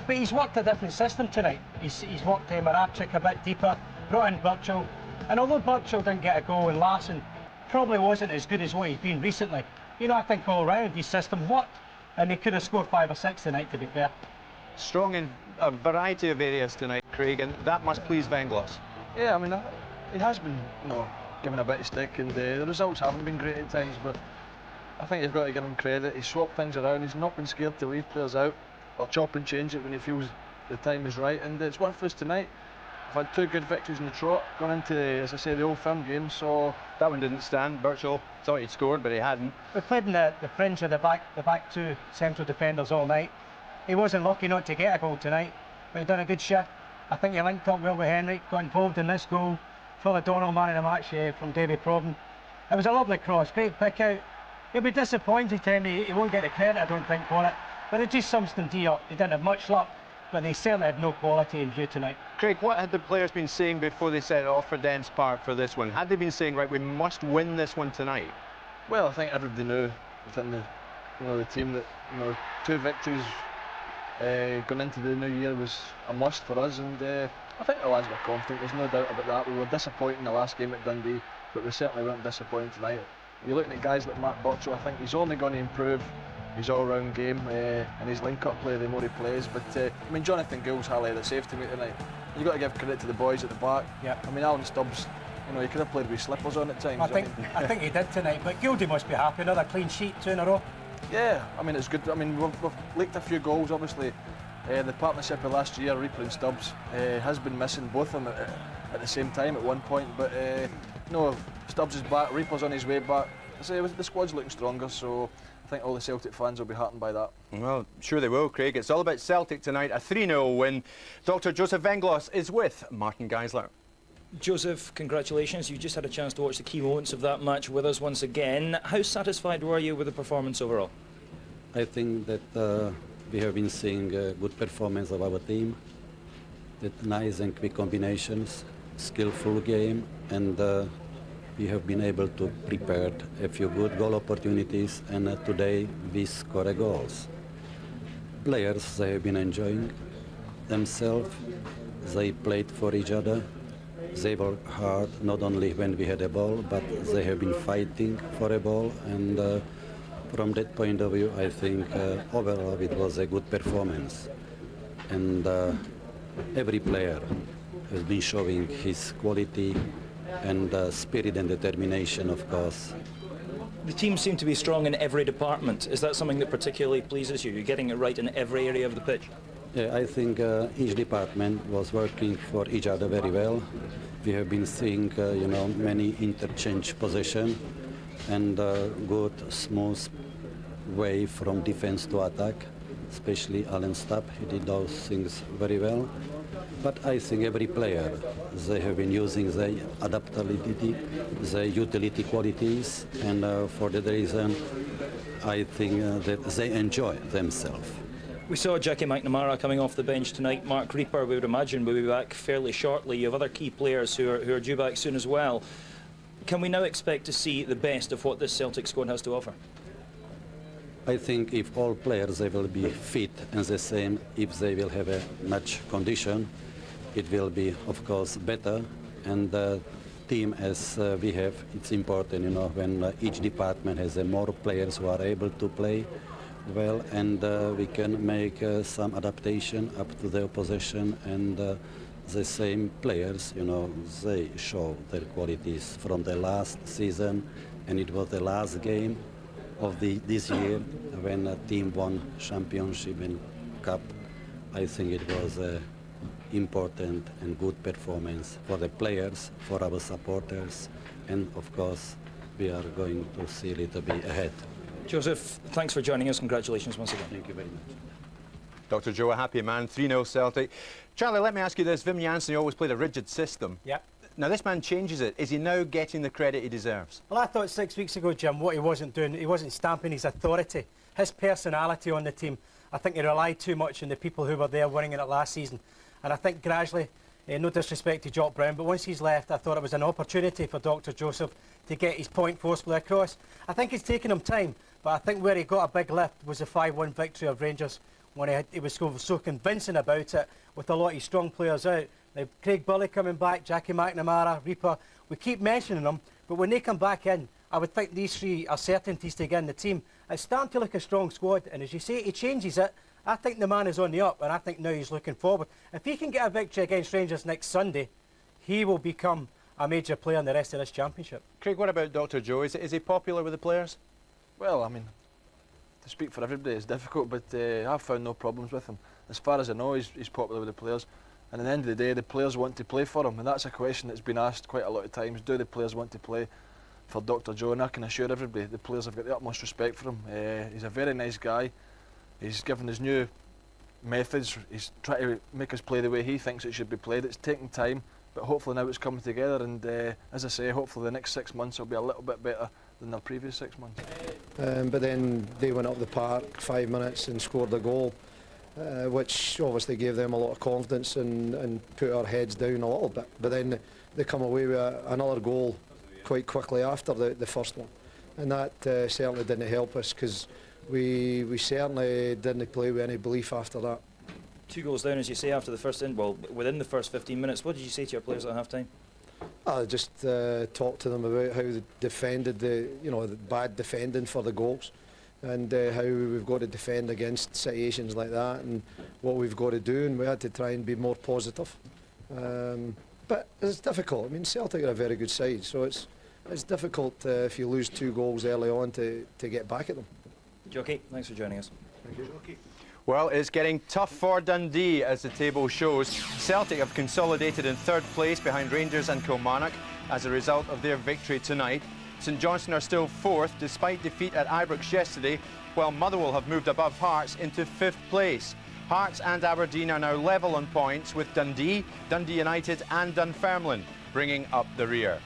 But he's worked a different system tonight. He's worked Moravchik a bit deeper, brought in Virgil, And although Birchall didn't get a goal and Larson probably wasn't as good as what he's been recently, you know, I think all round his system worked, and he could have scored 5 or 6 tonight, to be fair. Strong in a variety of areas tonight, Craig, and that must please Venglos. Yeah, I mean, he has been, you know, given a bit of stick, and the results haven't been great at times, but I think you've got to give him credit. He's swapped things around, he's not been scared to leave players out, or chop and change it when he feels the time is right, and it's worked for us tonight. We've had 2 good victories in the trot, gone into, as I say, the Old Firm game, so... That one didn't stand. Birchall thought he'd scored, but he hadn't. We played in the fringe of the back 2 central defenders all night. He wasn't lucky not to get a goal tonight, but he done a good shift. I think he linked up well with Henry, got involved in this goal. Phil O'Donnell, man of the match from David Proven. It was a lovely cross, great pick out. He'll be disappointed, Henry, he won't get the credit, I don't think, for it. But it just sums Dundee up. They didn't have much luck, but they certainly had no quality in view tonight. Craig, what had the players been saying before they set off for Dens Park for this one? Had they been saying, right, we must win this one tonight? Well, I think everybody knew within the team that 2 victories going into the new year was a must for us, and I think the lads were confident. There's no doubt about that. We were disappointed in the last game at Dundee, but we certainly weren't disappointed tonight. You're looking at guys like Mark Birchall. I think he's only going to improve his all-round game and his link-up play the more he plays. But I mean, Jonathan Gould's highlighted the save to me tonight. You've got to give credit to the boys at the back. Yep. I mean, Alan Stubbs, you know, he could have played with slippers on at times. I think he did tonight, but Gildy must be happy. Another clean sheet, 2 in a row. Yeah, I mean, it's good. I mean, we've leaked a few goals, obviously. The partnership of last year, Reaper and Stubbs, has been missing both of them at the same time at one point. But no, Stubbs is back, Reaper's on his way back. I say the squad's looking stronger, so I think all the Celtic fans will be heartened by that. Well, sure they will, Craig. It's all about Celtic tonight, a 3-0 win. Dr. Joseph Venglos is with Martin Geisler. Joseph, congratulations. You just had a chance to watch the key moments of that match with us once again. How satisfied were you with the performance overall? I think that we have been seeing a good performance of our team, with nice and quick combinations, skillful game, and we have been able to prepare a few good goal opportunities, and today we score goals. Players, they have been enjoying themselves, they played for each other, they worked hard not only when we had a ball, but they have been fighting for a ball, and from that point of view, I think overall it was a good performance, and every player has been showing his quality and spirit and determination, of course. The team seemed to be strong in every department. Is that something that particularly pleases you? You're getting it right in every area of the pitch? Yeah, I think each department was working for each other very well. We have been seeing, many interchange position and good, smooth way from defense to attack, especially Alan Stubb. He did those things very well. But I think every player, they have been using their adaptability, their utility qualities, and for that reason, I think that they enjoy themselves. We saw Jackie McNamara coming off the bench tonight. Mark Reaper, we would imagine, will be back fairly shortly. You have other key players who are due back soon as well. Can we now expect to see the best of what this Celtic squad has to offer? I think if all players they will be fit and the same, if they will have a match condition, it will be, of course, better. And the team as we have, it's important, when each department has more players who are able to play well, and we can make some adaptation up to the opposition, and the same players, they show their qualities from the last season, and it was the last game of this year when a team won championship and cup. I think it was an important and good performance for the players, for our supporters, and of course we are going to see a little bit ahead. Joseph, thanks for joining us. Congratulations once again. Thank you very much. Dr. Joe, a happy man, 3-0 Celtic. Charlie, let me ask you this. Wim Jansen always played a rigid system. Yep. Now this man changes it. Is he now getting the credit he deserves? Well, I thought 6 weeks ago, Jim, what he wasn't doing, he wasn't stamping his authority, his personality on the team. I think he relied too much on the people who were there winning it last season. And I think gradually, no disrespect to Jock Brown, but once he's left, I thought it was an opportunity for Dr. Joseph to get his point forcefully across. I think it's taken him time, but I think where he got a big lift was the 5-1 victory of Rangers, when he was so convincing about it, with a lot of strong players out, Now, Craig Bully coming back, Jackie McNamara, Reaper, we keep mentioning them, but when they come back in, I would think these three are certainties to get in the team. It's starting to look a strong squad, and as you say, he changes it. I think the man is on the up, and I think now he's looking forward. If he can get a victory against Rangers next Sunday, he will become a major player in the rest of this championship. Craig, what about Dr. Joe? Is he popular with the players? Well, I mean, to speak for everybody is difficult, but I've found no problems with him. As far as I know, he's popular with the players. And at the end of the day, the players want to play for him, and that's a question that's been asked quite a lot of times. Do the players want to play for Dr. Joe? And I can assure everybody, the players have got the utmost respect for him. He's a very nice guy. He's given his new methods. He's trying to make us play the way he thinks it should be played. It's taking time, but hopefully now it's coming together. And as I say, hopefully the next 6 months will be a little bit better than the previous 6 months. But then they went up the park 5 minutes and scored a goal, which obviously gave them a lot of confidence and put our heads down a little bit. But then they come away with another goal quite quickly after the first one, and that certainly didn't help us, because we certainly didn't play with any belief after that. 2 goals down, as you say, after the first within the first 15 minutes. What did you say to your players at half time? I just talked to them about how they defended the bad defending for the goals, and how we've got to defend against situations like that, and what we've got to do, and we had to try and be more positive. But it's difficult. I mean, Celtic are a very good side, so it's difficult if you lose 2 goals early on to get back at them. Jockey, thanks for joining us. Thank you. Jockey. Well, it's getting tough for Dundee, as the table shows. Celtic have consolidated in 3rd place behind Rangers and Kilmarnock as a result of their victory tonight. St Johnstone are still 4th despite defeat at Ibrox yesterday, while Motherwell have moved above Hearts into 5th place. Hearts and Aberdeen are now level on points with Dundee, Dundee United and Dunfermline bringing up the rear.